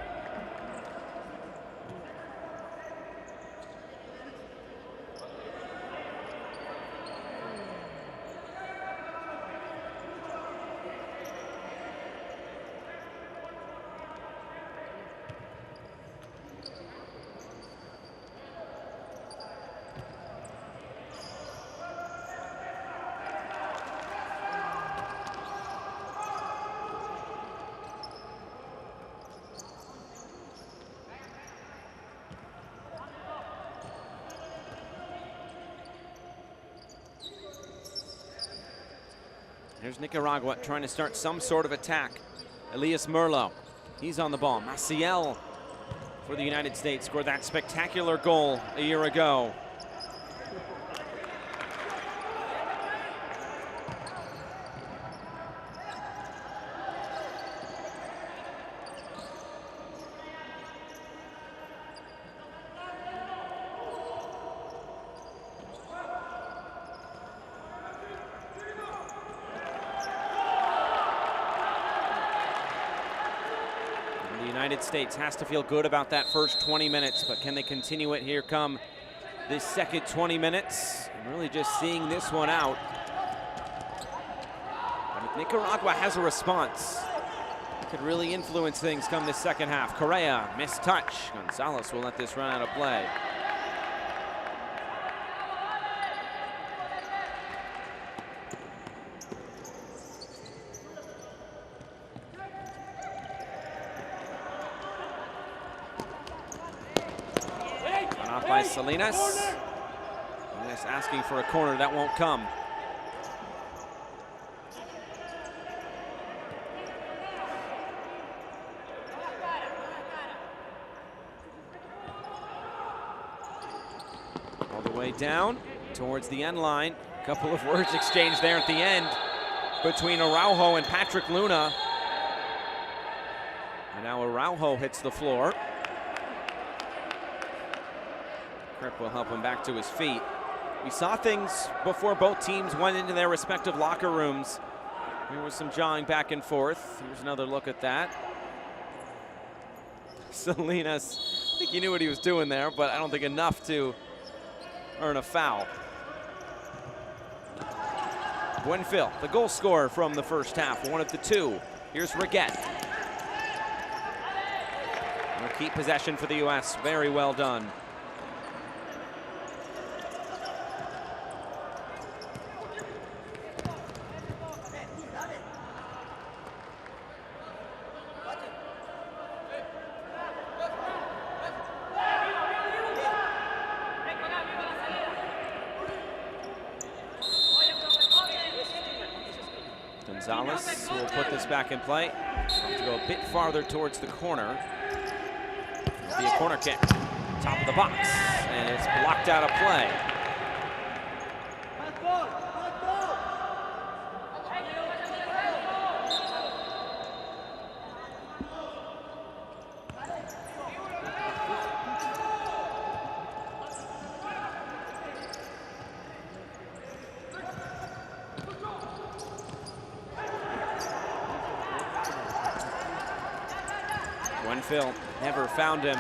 Here's Nicaragua trying to start some sort of attack. Elias Merlo, he's on the ball. Maciel for the United States scored that spectacular goal a year ago. The United States has to feel good about that first 20 minutes, but can they continue it? Here come this second 20 minutes. And really just seeing this one out. And if Nicaragua has a response, it could really influence things come this second half. Correa, missed touch. Gonzalez will let this run out of play. Off by Salinas. Salinas asking for a corner, that won't come. All the way down towards the end line. A couple of words exchanged there at the end between Araujo and Patrick Luna. And now Araujo hits the floor. Crip will help him back to his feet. We saw things before both teams went into their respective locker rooms. There was some jawing back and forth. Here's another look at that. Salinas, I think he knew what he was doing there, but I don't think enough to earn a foul. Buenfil, the goal scorer from the first half, one of the two. Here's Reguet. We'll keep possession for the U.S. Very well done. Gonzalez will put this back in play. Have to go a bit farther towards the corner. It'll be a corner kick. Top of the box, and it's blocked out of play. Buenfil never found him.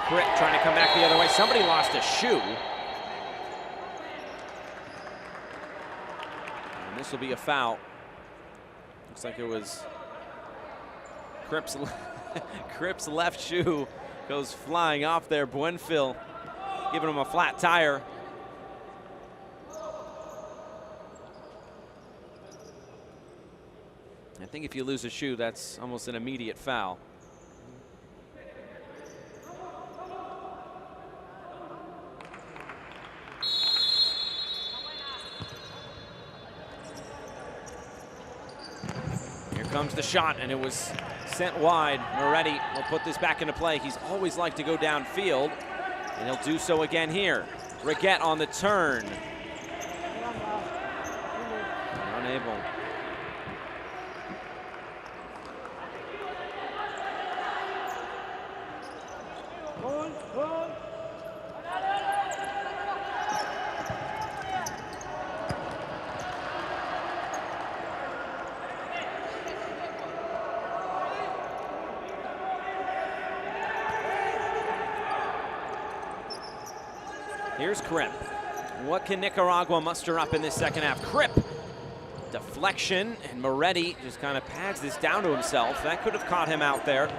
Crick trying to come back the other way. Somebody lost a shoe. And this will be a foul. Looks like it was Cripp's left shoe goes flying off there. Buenfil giving him a flat tire. I think if you lose a shoe, that's almost an immediate foul. Here comes the shot, and it was sent wide. Moretti will put this back into play. He's always liked to go downfield, and he'll do so again here. Riquet on the turn. Unable. Here's Cripp. What can Nicaragua muster up in this second half? Cripp, deflection, and Moretti just kind of pads this down to himself. That could have caught him out there.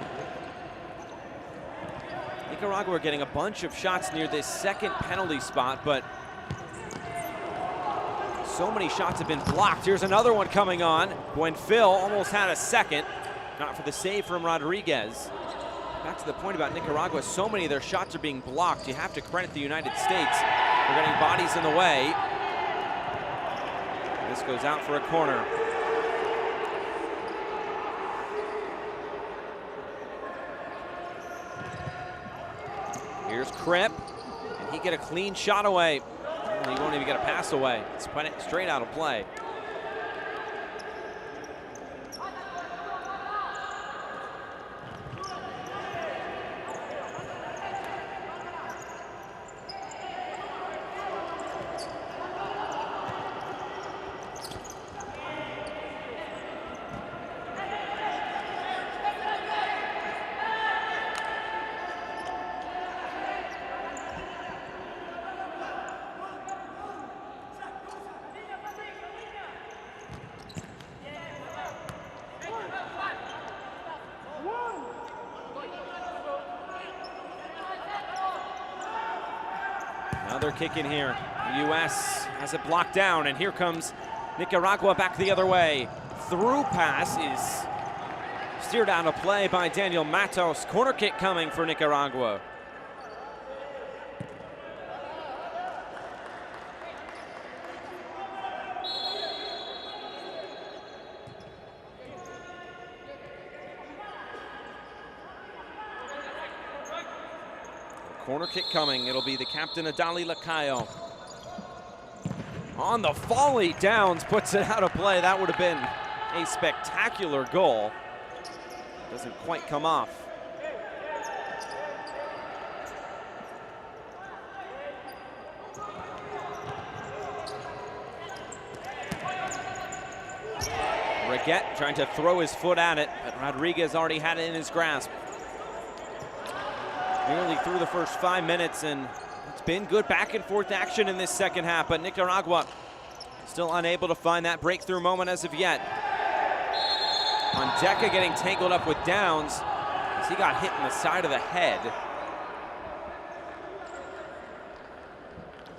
Nicaragua are getting a bunch of shots near this second penalty spot, but so many shots have been blocked. Here's another one coming on. Buenfil almost had a second, not for the save from Rodriguez. Back to the point about Nicaragua, so many of their shots are being blocked. You have to credit the United States for getting bodies in the way. This goes out for a corner. Here's Cripp, and he get a clean shot away. He won't even get a pass away. It's straight out of play. Another kick in here. The U.S. has it blocked down, and here comes Nicaragua back the other way. Through pass is steered out of play by Daniel Matos. Corner kick coming for Nicaragua. Corner kick coming. It'll be the captain, Adali Lacayo. On the volley, Downs puts it out of play. That would have been a spectacular goal. Doesn't quite come off. Riquet trying to throw his foot at it, but Rodriguez already had it in his grasp. Nearly through the first 5 minutes, and it's been good back and forth action in this second half, but Nicaragua still unable to find that breakthrough moment as of yet. Pondeca getting tangled up with Downs as he got hit in the side of the head.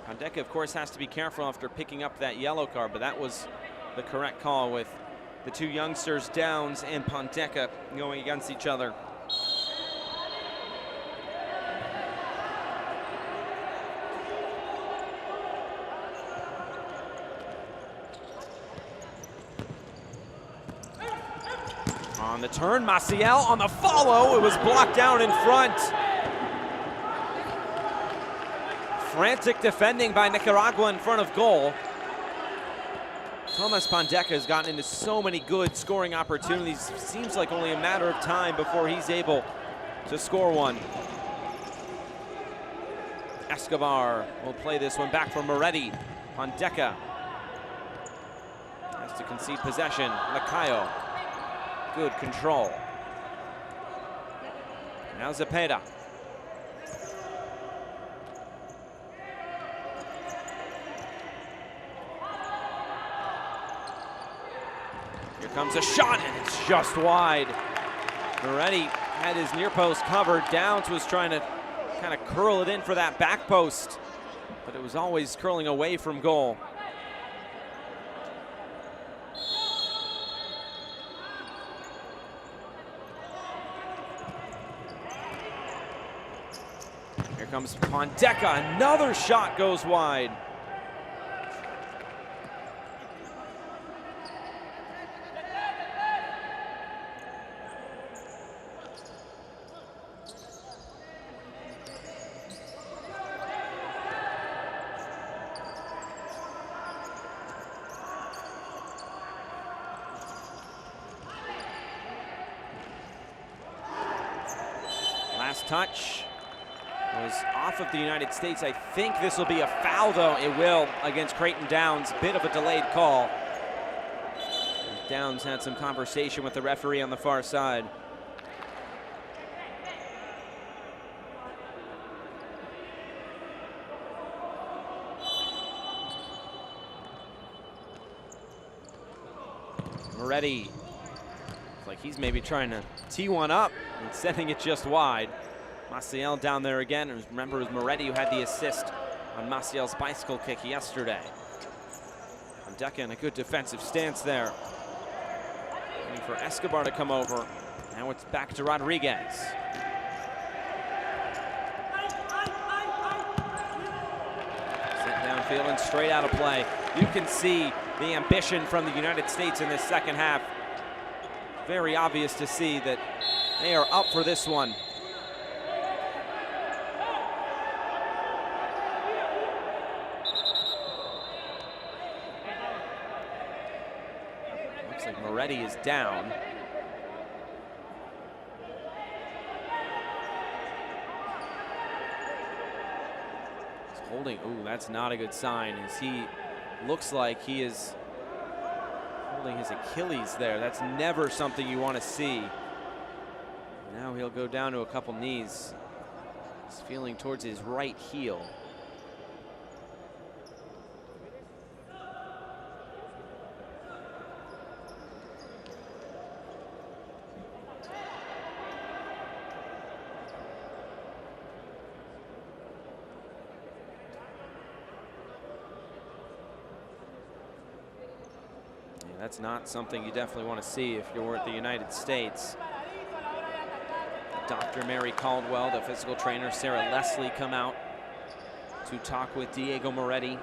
Pondeca, of course, has to be careful after picking up that yellow card, but that was the correct call with the two youngsters, Downs and Pondeca, going against each other. On the turn, Maciel on the follow. It was blocked down in front. Frantic defending by Nicaragua in front of goal. Thomas Pondeca has gotten into so many good scoring opportunities. Seems like only a matter of time before he's able to score one. Escobar will play this one back for Moretti. Pondeca has to concede possession. Lacayo. Good control. Now Zepeda. Here comes a shot, and it's just wide. Moretti had his near post covered. Downs was trying to kind of curl it in for that back post, but it was always curling away from goal. Here comes Pondeka, another shot goes wide. Last touch was off of the United States. I think this will be a foul, though. It will, against Creighton Downs. Bit of a delayed call. Downs had some conversation with the referee on the far side. Moretti, it's like he's maybe trying to tee one up and sending it just wide. Maciel down there again. And remember, it was Moretti who had the assist on Maciel's bicycle kick yesterday. Pondeka in a good defensive stance there. Waiting for Escobar to come over. Now it's back to Rodriguez. Set downfield and straight out of play. You can see the ambition from the United States in this second half. Very obvious to see that they are up for this one. Looks like Moretti is down. He's holding, ooh, that's not a good sign, as he looks like he is holding his Achilles there. That's never something you want to see. Now he'll go down to a couple knees. He's feeling towards his right heel. That's not something you definitely want to see if you're at the United States. Dr. Mary Caldwell, the physical trainer, Sarah Leslie come out to talk with Diego Moretti,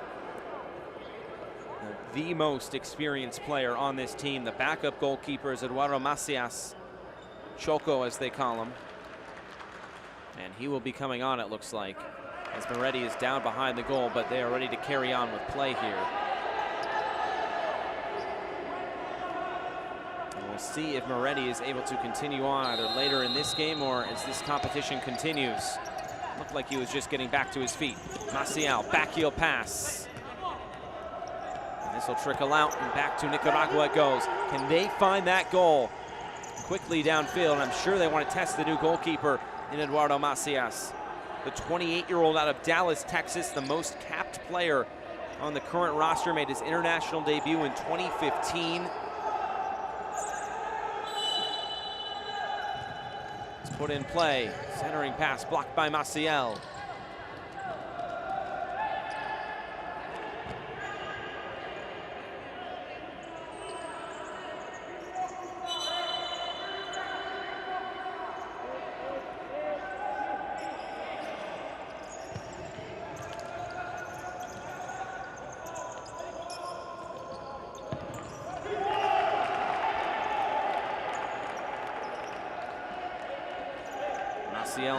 the most experienced player on this team. The backup goalkeeper is Eduardo Macias, Choco as they call him. And he will be coming on, it looks like, as Moretti is down behind the goal, but they are ready to carry on with play here. We'll see if Moretti is able to continue on either later in this game or as this competition continues. Looked like he was just getting back to his feet. Maciel, back heel pass. And this will trickle out and back to Nicaragua it goes. Can they find that goal quickly downfield? And I'm sure they want to test the new goalkeeper in Eduardo Macias. The 28-year-old out of Dallas, Texas, the most capped player on the current roster, made his international debut in 2015. Put in play, centering pass blocked by Maciel.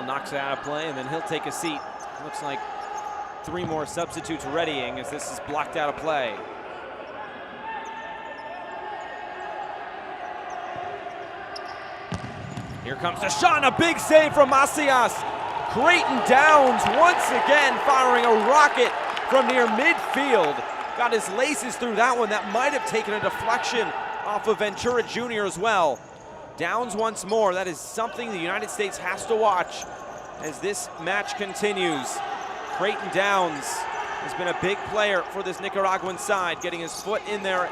Knocks it out of play, and then he'll take a seat. Looks like 3 more substitutes readying as this is blocked out of play. Here comes the shot, and a big save from Macias. Creighton Downs once again firing a rocket from near midfield. Got his laces through that one. That might have taken a deflection off of Ventura Jr. as well. Downs once more. That is something the United States has to watch as this match continues. Creighton Downs has been a big player for this Nicaraguan side, getting his foot in there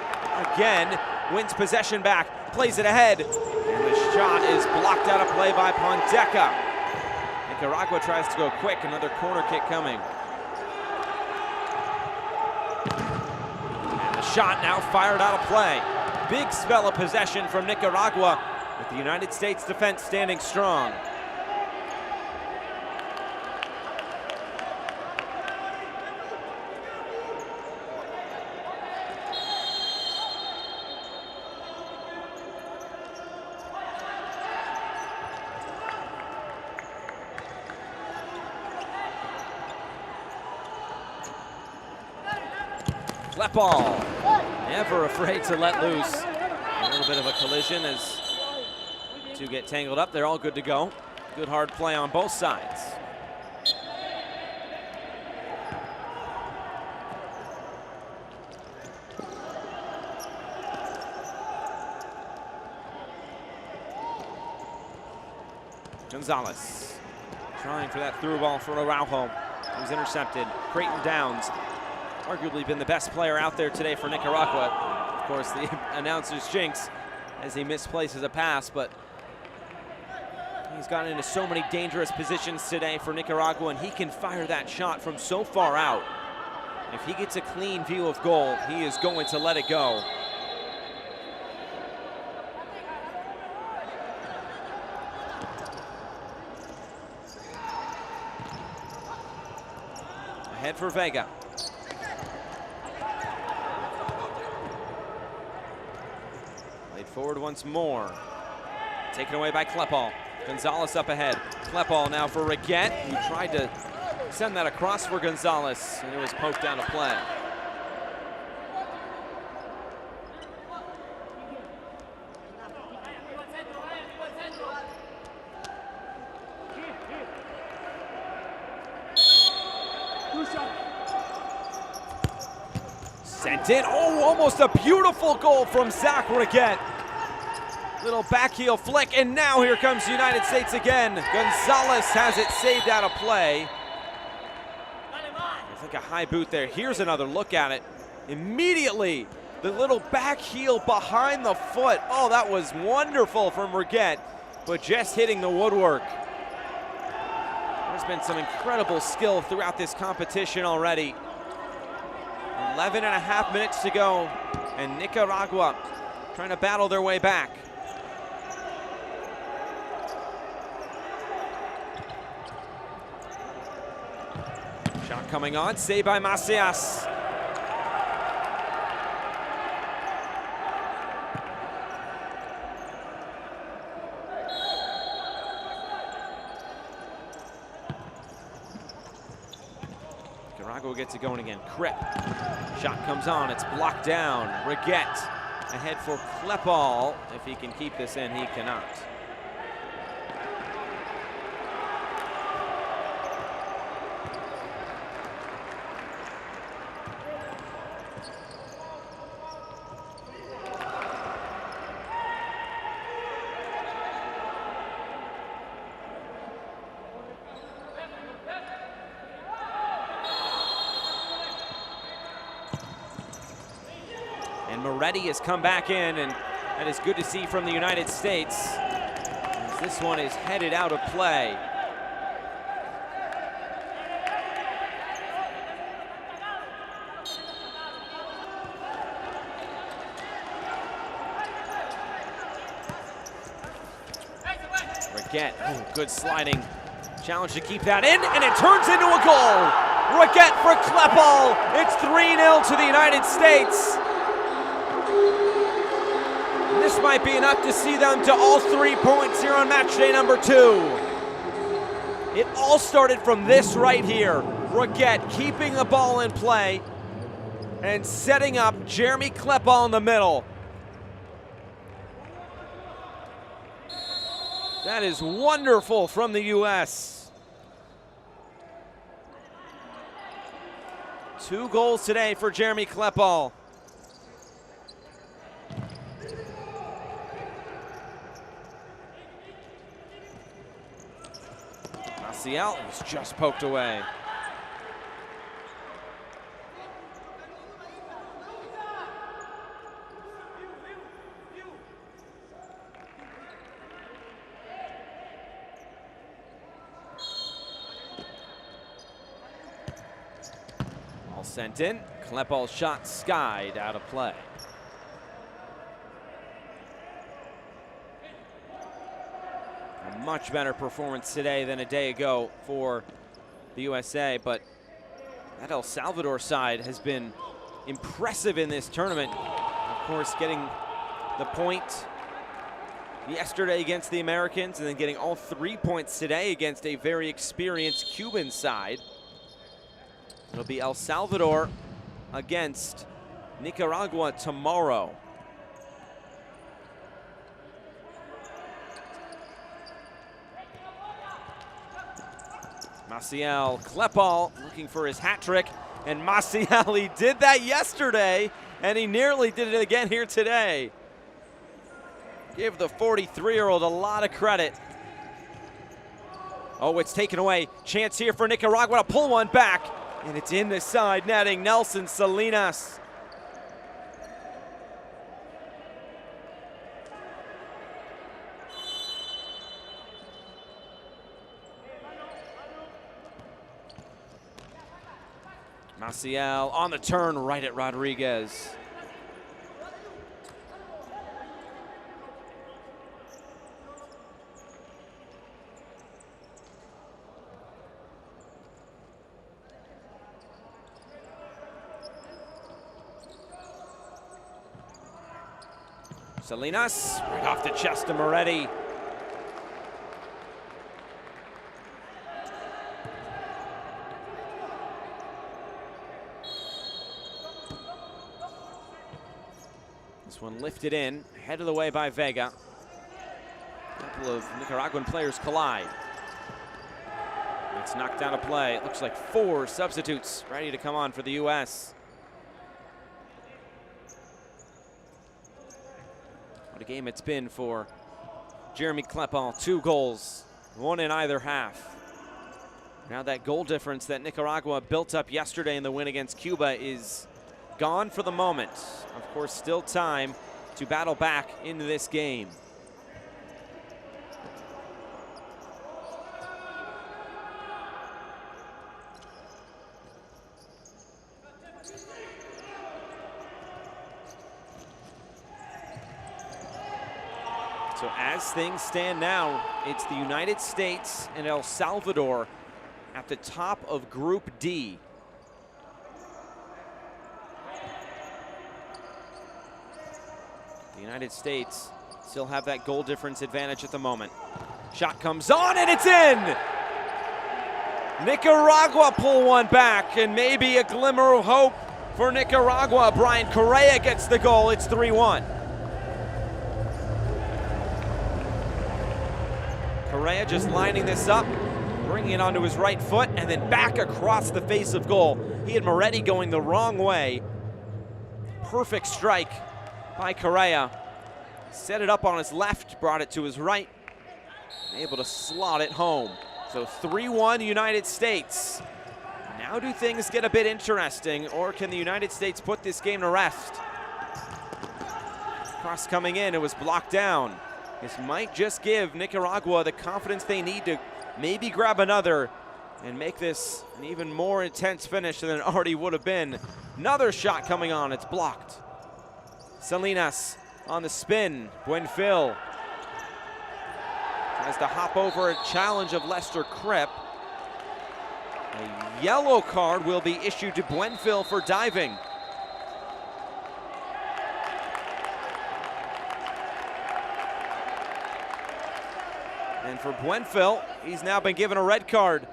again, wins possession back, plays it ahead, and the shot is blocked out of play by Pondeca. Nicaragua tries to go quick, another corner kick coming. And the shot now fired out of play. Big spell of possession from Nicaragua, with the United States defense standing strong. Flat ball, never afraid to let loose. A little bit of a collision as two get tangled up. They're all good to go. Good hard play on both sides. Gonzalez trying for that through ball for Araujo. He was intercepted. Creighton Downs, arguably been the best player out there today for Nicaragua. Of course, the announcer's jinx as he misplaces a pass, but he's gotten into so many dangerous positions today for Nicaragua, and he can fire that shot from so far out. If he gets a clean view of goal, he is going to let it go. Ahead for Vega. Played forward once more. Taken away by Klepal. Gonzalez up ahead. Klepal now for Reguet, who tried to send that across for Gonzalez, and it was poked out of play. Sent in. Oh, almost a beautiful goal from Zach Reguet. Little back heel flick, and now here comes the United States again. Gonzalez has it saved out of play. I think a high boot there. Here's another look at it. Immediately, the little back heel behind the foot. Oh, that was wonderful from Reguet, but just hitting the woodwork. There's been some incredible skill throughout this competition already. 11.5 minutes to go, and Nicaragua trying to battle their way back. Shot coming on, saved by Macias. Nicaragua gets it going again. Kripp. Shot comes on, it's blocked down. Reguet ahead for Klepal. If he can keep this in, he cannot. And Moretti has come back in, and that is good to see from the United States, as this one is headed out of play. Reguet, good sliding. Challenge to keep that in, and it turns into a goal. Reguet for Klepal. It's 3-0 to the United States. This might be enough to see them to all 3 points here on match day number 2. It all started from this right here. Reguet keeping the ball in play and setting up Jeremy Klepal in the middle. That is wonderful from the U.S. 2 goals today for Jeremy Klepal. Maciel was just poked away. All sent in. Klepal's shot skied out of play. A much better performance today than a day ago for the USA, but that El Salvador side has been impressive in this tournament. Of course, getting the point yesterday against the Americans and then getting all 3 points today against a very experienced Cuban side. It'll be El Salvador against Nicaragua tomorrow. Maciel, Klepal looking for his hat trick, and Maciel, he did that yesterday, and he nearly did it again here today. Give the 43-year-old a lot of credit. Oh, it's taken away. Chance here for Nicaragua to pull one back, and it's in the side netting. Nelson Salinas. Maciel on the turn right at Rodriguez. Salinas right off the chest of Moretti. This one lifted in, head of the way by Vega. A couple of Nicaraguan players collide. It's knocked out of play. It looks like 4 substitutes ready to come on for the U.S. What a game it's been for Jeremy Klepal. 2 goals, 1 in either half. Now that goal difference that Nicaragua built up yesterday in the win against Cuba is gone for the moment. Of course, still time to battle back into this game. So as things stand now, it's the United States and El Salvador at the top of Group D. The United States still have that goal difference advantage at the moment. Shot comes on and it's in! Nicaragua pull one back, and maybe a glimmer of hope for Nicaragua. Brian Correa gets the goal. It's 3-1. Correa just lining this up, bringing it onto his right foot, and then back across the face of goal. He had Moretti going the wrong way. Perfect strike by Correa. Set it up on his left, brought it to his right, able to slot it home. So 3-1 United States. Now do things get a bit interesting, or can the United States put this game to rest? Cross coming in, it was blocked down. This might just give Nicaragua the confidence they need to maybe grab another and make this an even more intense finish than it already would have been. Another shot coming on, it's blocked. Salinas on the spin, Buenfil tries to hop over a challenge of Lester Kripp. A yellow card will be issued to Buenfil for diving. And for Buenfil, he's now been given a red card.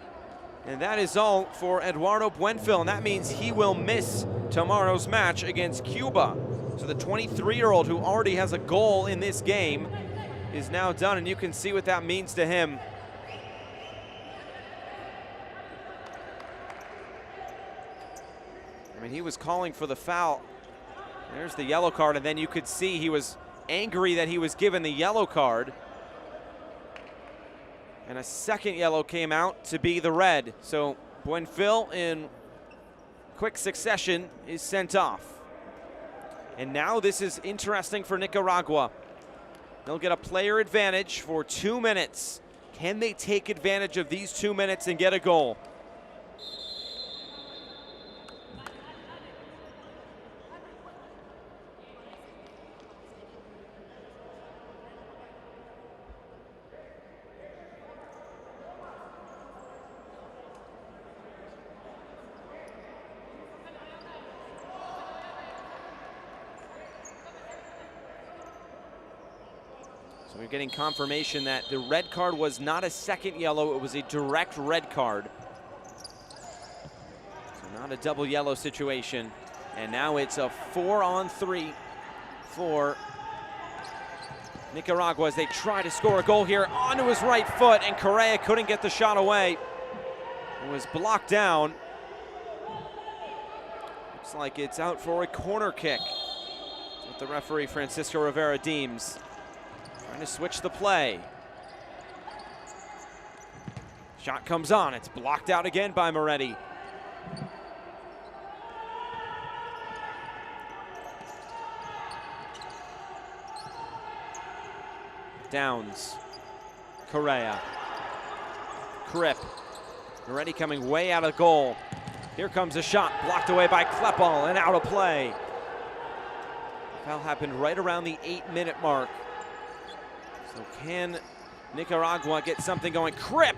And that is all for Eduardo Buenfil, and that means he will miss tomorrow's match against Cuba. So the 23-year-old who already has a goal in this game is now done, and you can see what that means to him. I mean, he was calling for the foul. There's the yellow card, and then you could see he was angry that he was given the yellow card. And a second yellow came out to be the red. So Buenfil, in quick succession, is sent off. And now this is interesting for Nicaragua. They'll get a player advantage for 2 minutes. Can they take advantage of these 2 minutes and get a goal? So we're getting confirmation that the red card was not a second yellow, it was a direct red card. So not a double yellow situation. And now it's a 4-on-3 for Nicaragua as they try to score a goal here onto his right foot, and Correa couldn't get the shot away. It was blocked down. Looks like it's out for a corner kick. That's what the referee Francisco Rivera deems. Trying to switch the play. Shot comes on, it's blocked out again by Moretti. Downs, Correa, Crip. Moretti coming way out of goal. Here comes a shot, blocked away by Klepal and out of play. Foul happened right around the 8-minute mark. So can Nicaragua get something going? Crip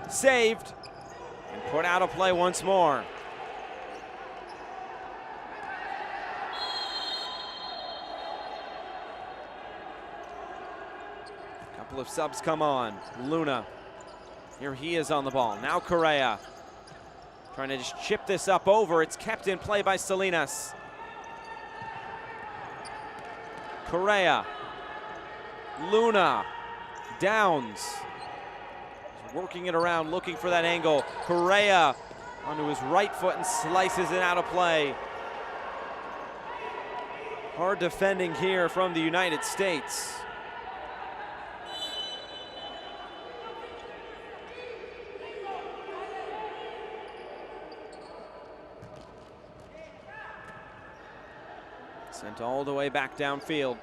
saved and put out of play once more. A couple of subs come on. Luna, here he is on the ball. Now Correa trying to just chip this up over. It's kept in play by Salinas. Correa. Luna, Downs, working it around, looking for that angle. Correa onto his right foot and slices it out of play. Hard defending here from the United States. Sent all the way back downfield.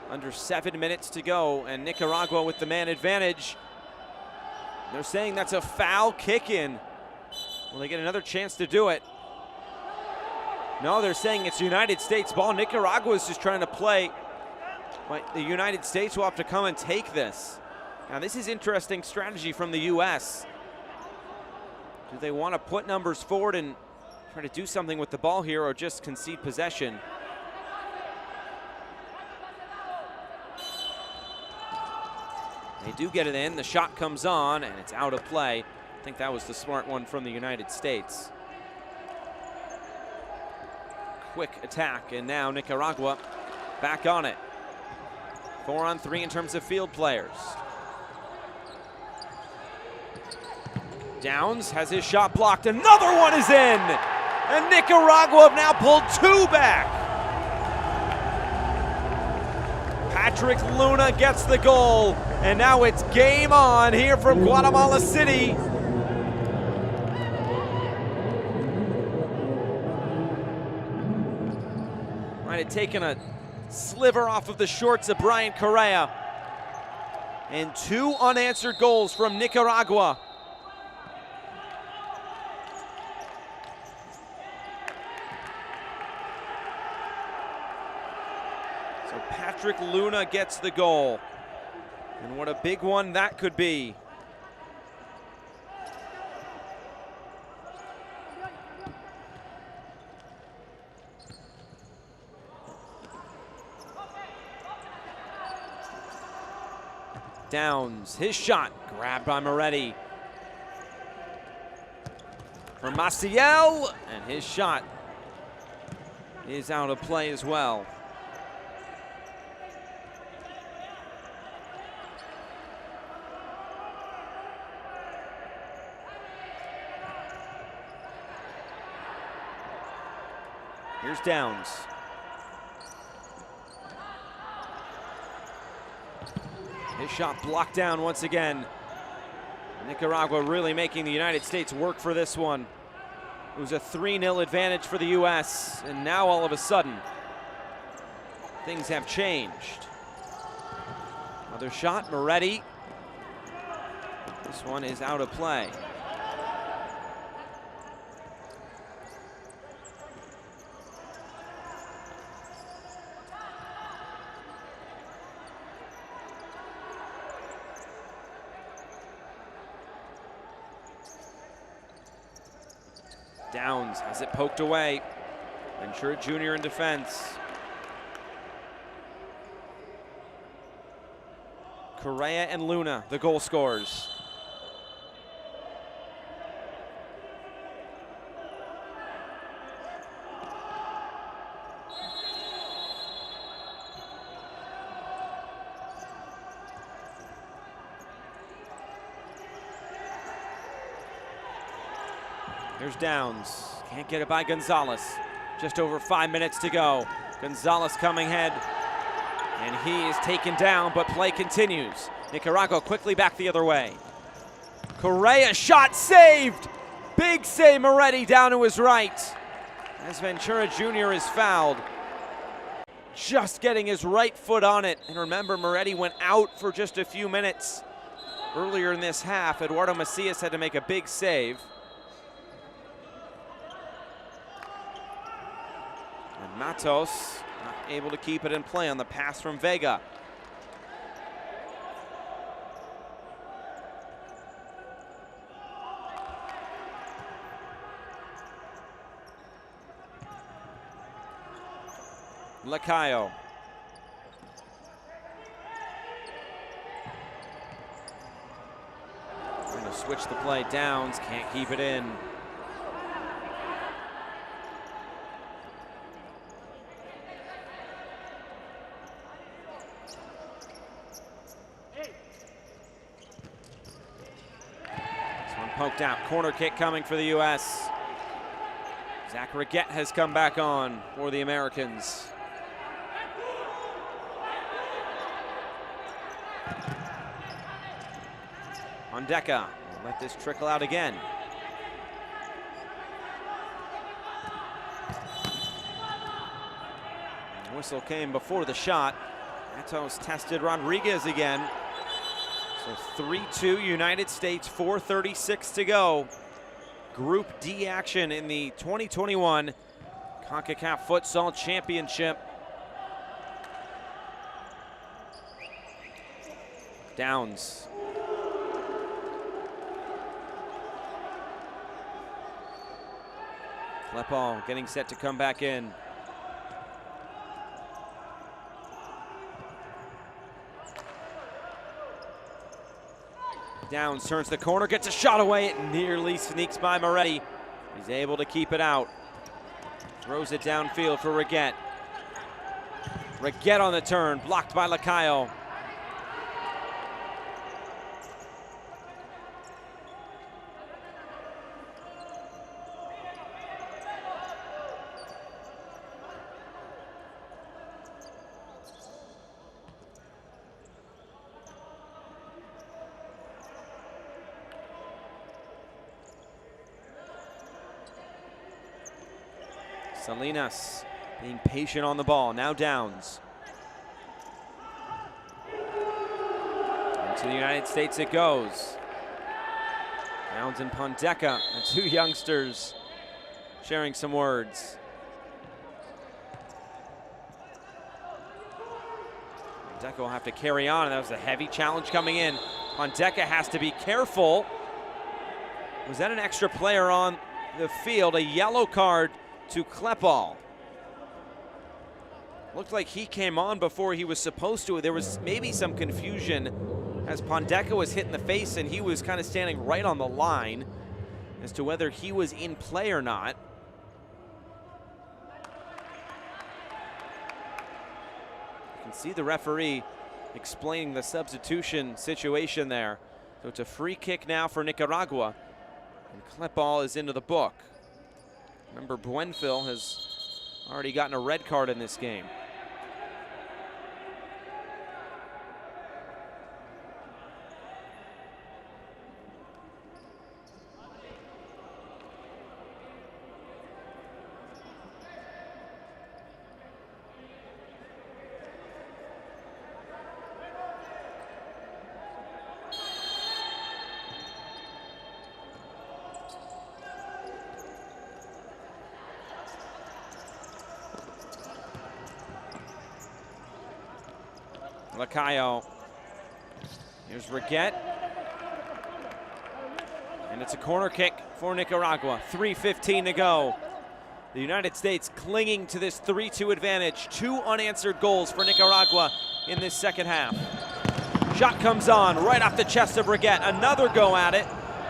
Under 7 minutes to go, and Nicaragua with the man advantage. They're saying that's a foul kick in. Will they get another chance to do it? No, they're saying it's United States ball. Nicaragua is just trying to play, but the United States will have to come and take this. Now this is interesting strategy from the US. Do they want to put numbers forward and try to do something with the ball here, or just concede possession? They do get it in, the shot comes on, and it's out of play. I think that was the smart one from the United States. Quick attack, and now Nicaragua back on it. 4-on-3 in terms of field players. Downs has his shot blocked, another one is in! And Nicaragua have now pulled 2 back. Patrick Luna gets the goal, and now it's game on here from Guatemala City. Might have taken a sliver off of the shorts of Brian Correa. And 2 unanswered goals from Nicaragua. Patrick Luna gets the goal. And what a big one that could be. Downs, his shot, grabbed by Moretti. For Maciel, and his shot is out of play as well. Here's Downs. His shot blocked down once again. Nicaragua really making the United States work for this one. It was a 3-0 advantage for the U.S., and now all of a sudden, things have changed. Another shot, Moretti. This one is out of play. Downs has it poked away. Ventura Jr. in defense. Correa and Luna, the goal scorers. Here's Downs, can't get it by Gonzalez. Just over 5 minutes to go. Gonzalez coming ahead, and he is taken down, but play continues. Nicaragua quickly back the other way. Correa shot saved. Big save, Moretti down to his right. As Ventura Jr. is fouled. Just getting his right foot on it. And remember, Moretti went out for just a few minutes. Earlier in this half, Eduardo Macias had to make a big save. And Matos not able to keep it in play on the pass from Vega. Lacayo. Trying to switch the play. Downs can't keep it in. This one poked out. Corner kick coming for the U.S. Zach Riggett has come back on for the Americans. Ondeka will let this trickle out again. The whistle came before the shot. Matos tested Rodriguez again. So 3-2 United States, 4:36 to go. Group D action in the 2021 Concacaf Futsal Championship. Downs. Klepal getting set to come back in. Downs turns the corner, gets a shot away. It nearly sneaks by Moretti. He's able to keep it out. Throws it downfield for Riggett. Riggett on the turn, blocked by Lacayo. Salinas being patient on the ball. Now Downs. Into the United States it goes. Downs and Pondeka, the two youngsters sharing some words. Pondeka will have to carry on. That was a heavy challenge coming in. Pondeka has to be careful. Was that an extra player on the field? A yellow card to Klepal. Looked like he came on before he was supposed to. There was maybe some confusion as Pondeka was hit in the face and he was kind of standing right on the line as to whether he was in play or not. You can see the referee explaining the substitution situation there. So it's a free kick now for Nicaragua, and Klepal is into the book. Remember, Buenfil has already gotten a red card in this game. Lacayo. Here's Riguet. And it's a corner kick for Nicaragua. 3:15 to go. The United States clinging to this 3-2 advantage. 2 unanswered goals for Nicaragua in this second half. Shot comes on right off the chest of Riguet. Another go at it.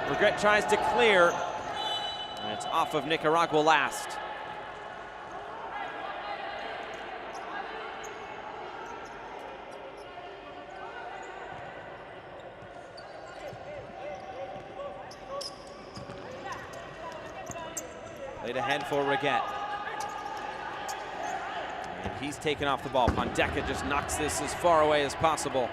Riguet tries to clear. And it's off of Nicaragua last. Played ahead for Riguet. And he's taken off the ball. Pondeca just knocks this as far away as possible.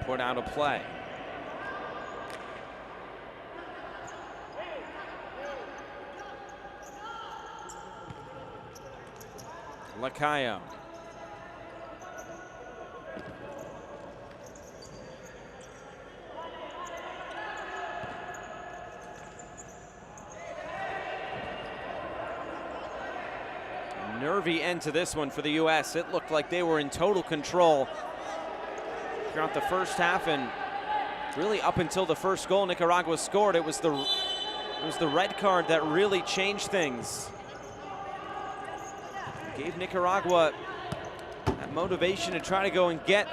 Put out a play. Lacayo. Nervy end to this one for the U.S. It looked like they were in total control throughout the first half, and really up until the first goal Nicaragua scored. It was the red card that really changed things. Gave Nicaragua that motivation to try to go and get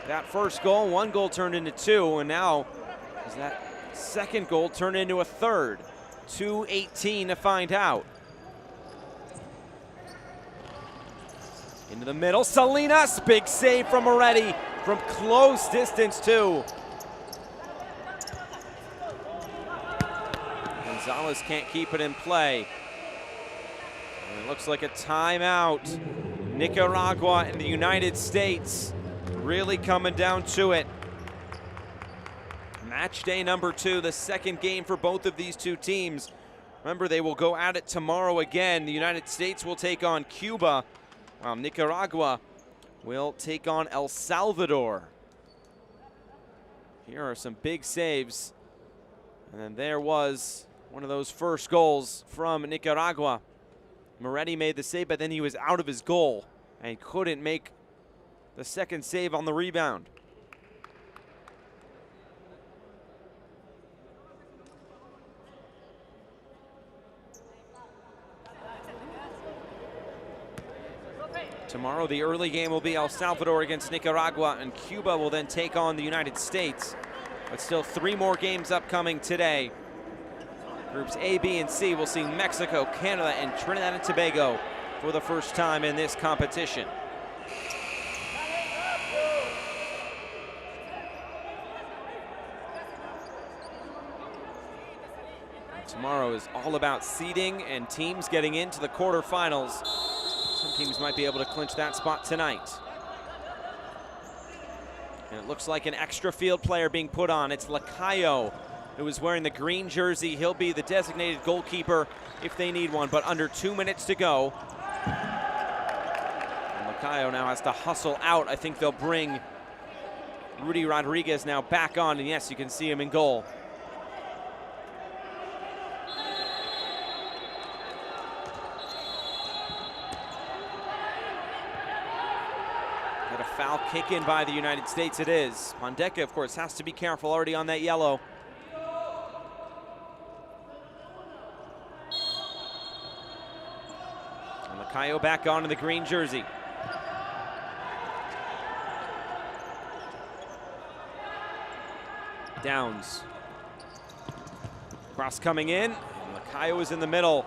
that first goal. 1 goal turned into 2, and now is that second goal turned into a third. 2:18 to find out. Into the middle, Salinas, big save from Moretti from close distance too. Gonzalez can't keep it in play. And it looks like a timeout. Nicaragua and the United States really coming down to it. Match day number 2, the second game for both of these two teams. Remember, they will go at it tomorrow again. The United States will take on Cuba, while Nicaragua will take on El Salvador. Here are some big saves. And then there was one of those first goals from Nicaragua. Moretti made the save, but then he was out of his goal and couldn't make the second save on the rebound. Tomorrow, the early game will be El Salvador against Nicaragua, and Cuba will then take on the United States. But still 3 more games upcoming today. Groups A, B, and C will see Mexico, Canada, and Trinidad and Tobago for the first time in this competition. Tomorrow is all about seeding and teams getting into the quarterfinals. Some teams might be able to clinch that spot tonight. And it looks like an extra field player being put on. It's Lacayo, who is wearing the green jersey. He'll be the designated goalkeeper if they need one, but under 2 minutes to go. And Lacayo now has to hustle out. I think they'll bring Rudy Rodriguez now back on, and yes, you can see him in goal. Got a foul kick in by the United States, it is. Pondeca, of course, has to be careful, already on that yellow. Lacayo back on in the green jersey. Downs. Cross coming in. Lacayo is in the middle.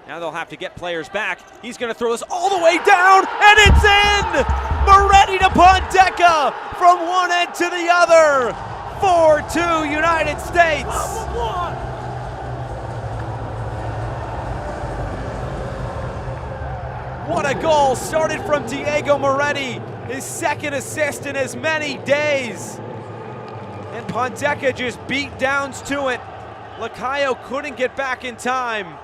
Now they'll have to get players back. He's going to throw this all the way down, and it's in! Moretti to Pondeca from one end to the other. 4-2 United States. What a goal, started from Diego Moretti, his second assist in as many days. And Pondeca just beat Downs to it. Lacayo couldn't get back in time.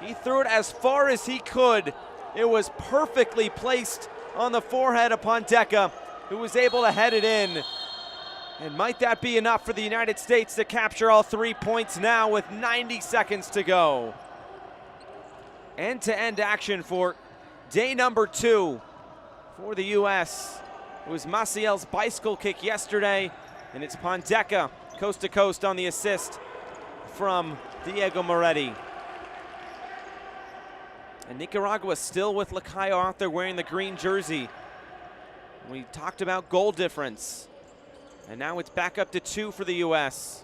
He threw it as far as he could. It was perfectly placed on the forehead of Pondeca, who was able to head it in. And might that be enough for the United States to capture all 3 points now with 90 seconds to go? End-to-end action for day number 2 for the U.S. It was Maciel's bicycle kick yesterday, and it's Pondeca coast to coast on the assist from Diego Moretti. And Nicaragua still with Lacayo out there wearing the green jersey. We talked about goal difference. And now it's back up to 2 for the U.S.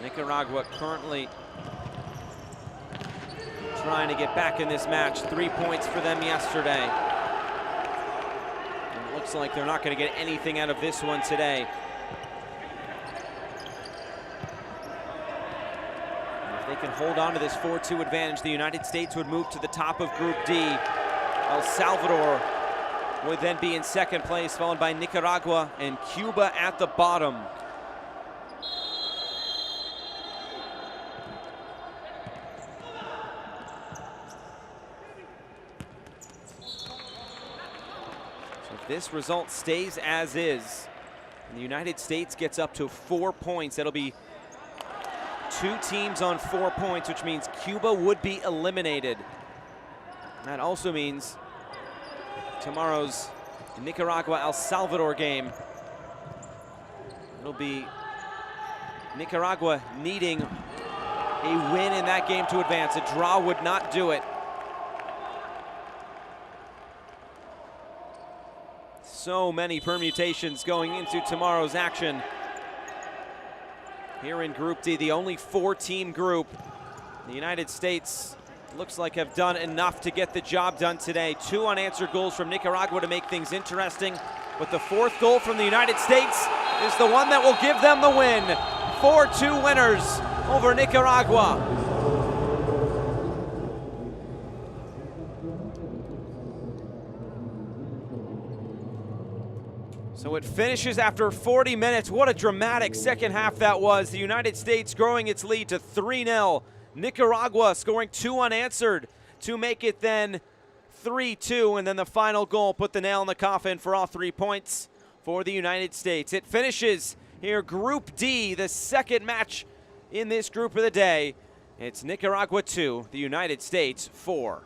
Nicaragua currently trying to get back in this match. 3 points for them yesterday. And it looks like they're not going to get anything out of this one today. And if they can hold on to this 4-2 advantage, the United States would move to the top of Group D. El Salvador would then be in second place, followed by Nicaragua and Cuba at the bottom. This result stays as is, and the United States gets up to 4 points. That'll be 2 teams on 4 points, which means Cuba would be eliminated. That also means tomorrow's Nicaragua-El Salvador game, it'll be Nicaragua needing a win in that game to advance. A draw would not do it. So many permutations going into tomorrow's action. Here in Group D, the only 4-team group. The United States looks like have done enough to get the job done today. 2 unanswered goals from Nicaragua to make things interesting, but the 4th goal from the United States is the one that will give them the win. 4-2 winners over Nicaragua. So it finishes after 40 minutes. What a dramatic second half that was. The United States growing its lead to 3-0. Nicaragua scoring 2 unanswered to make it then 3-2. And then the final goal put the nail in the coffin for all 3 points for the United States. It finishes here Group D, the second match in this group of the day. It's Nicaragua 2, the United States 4.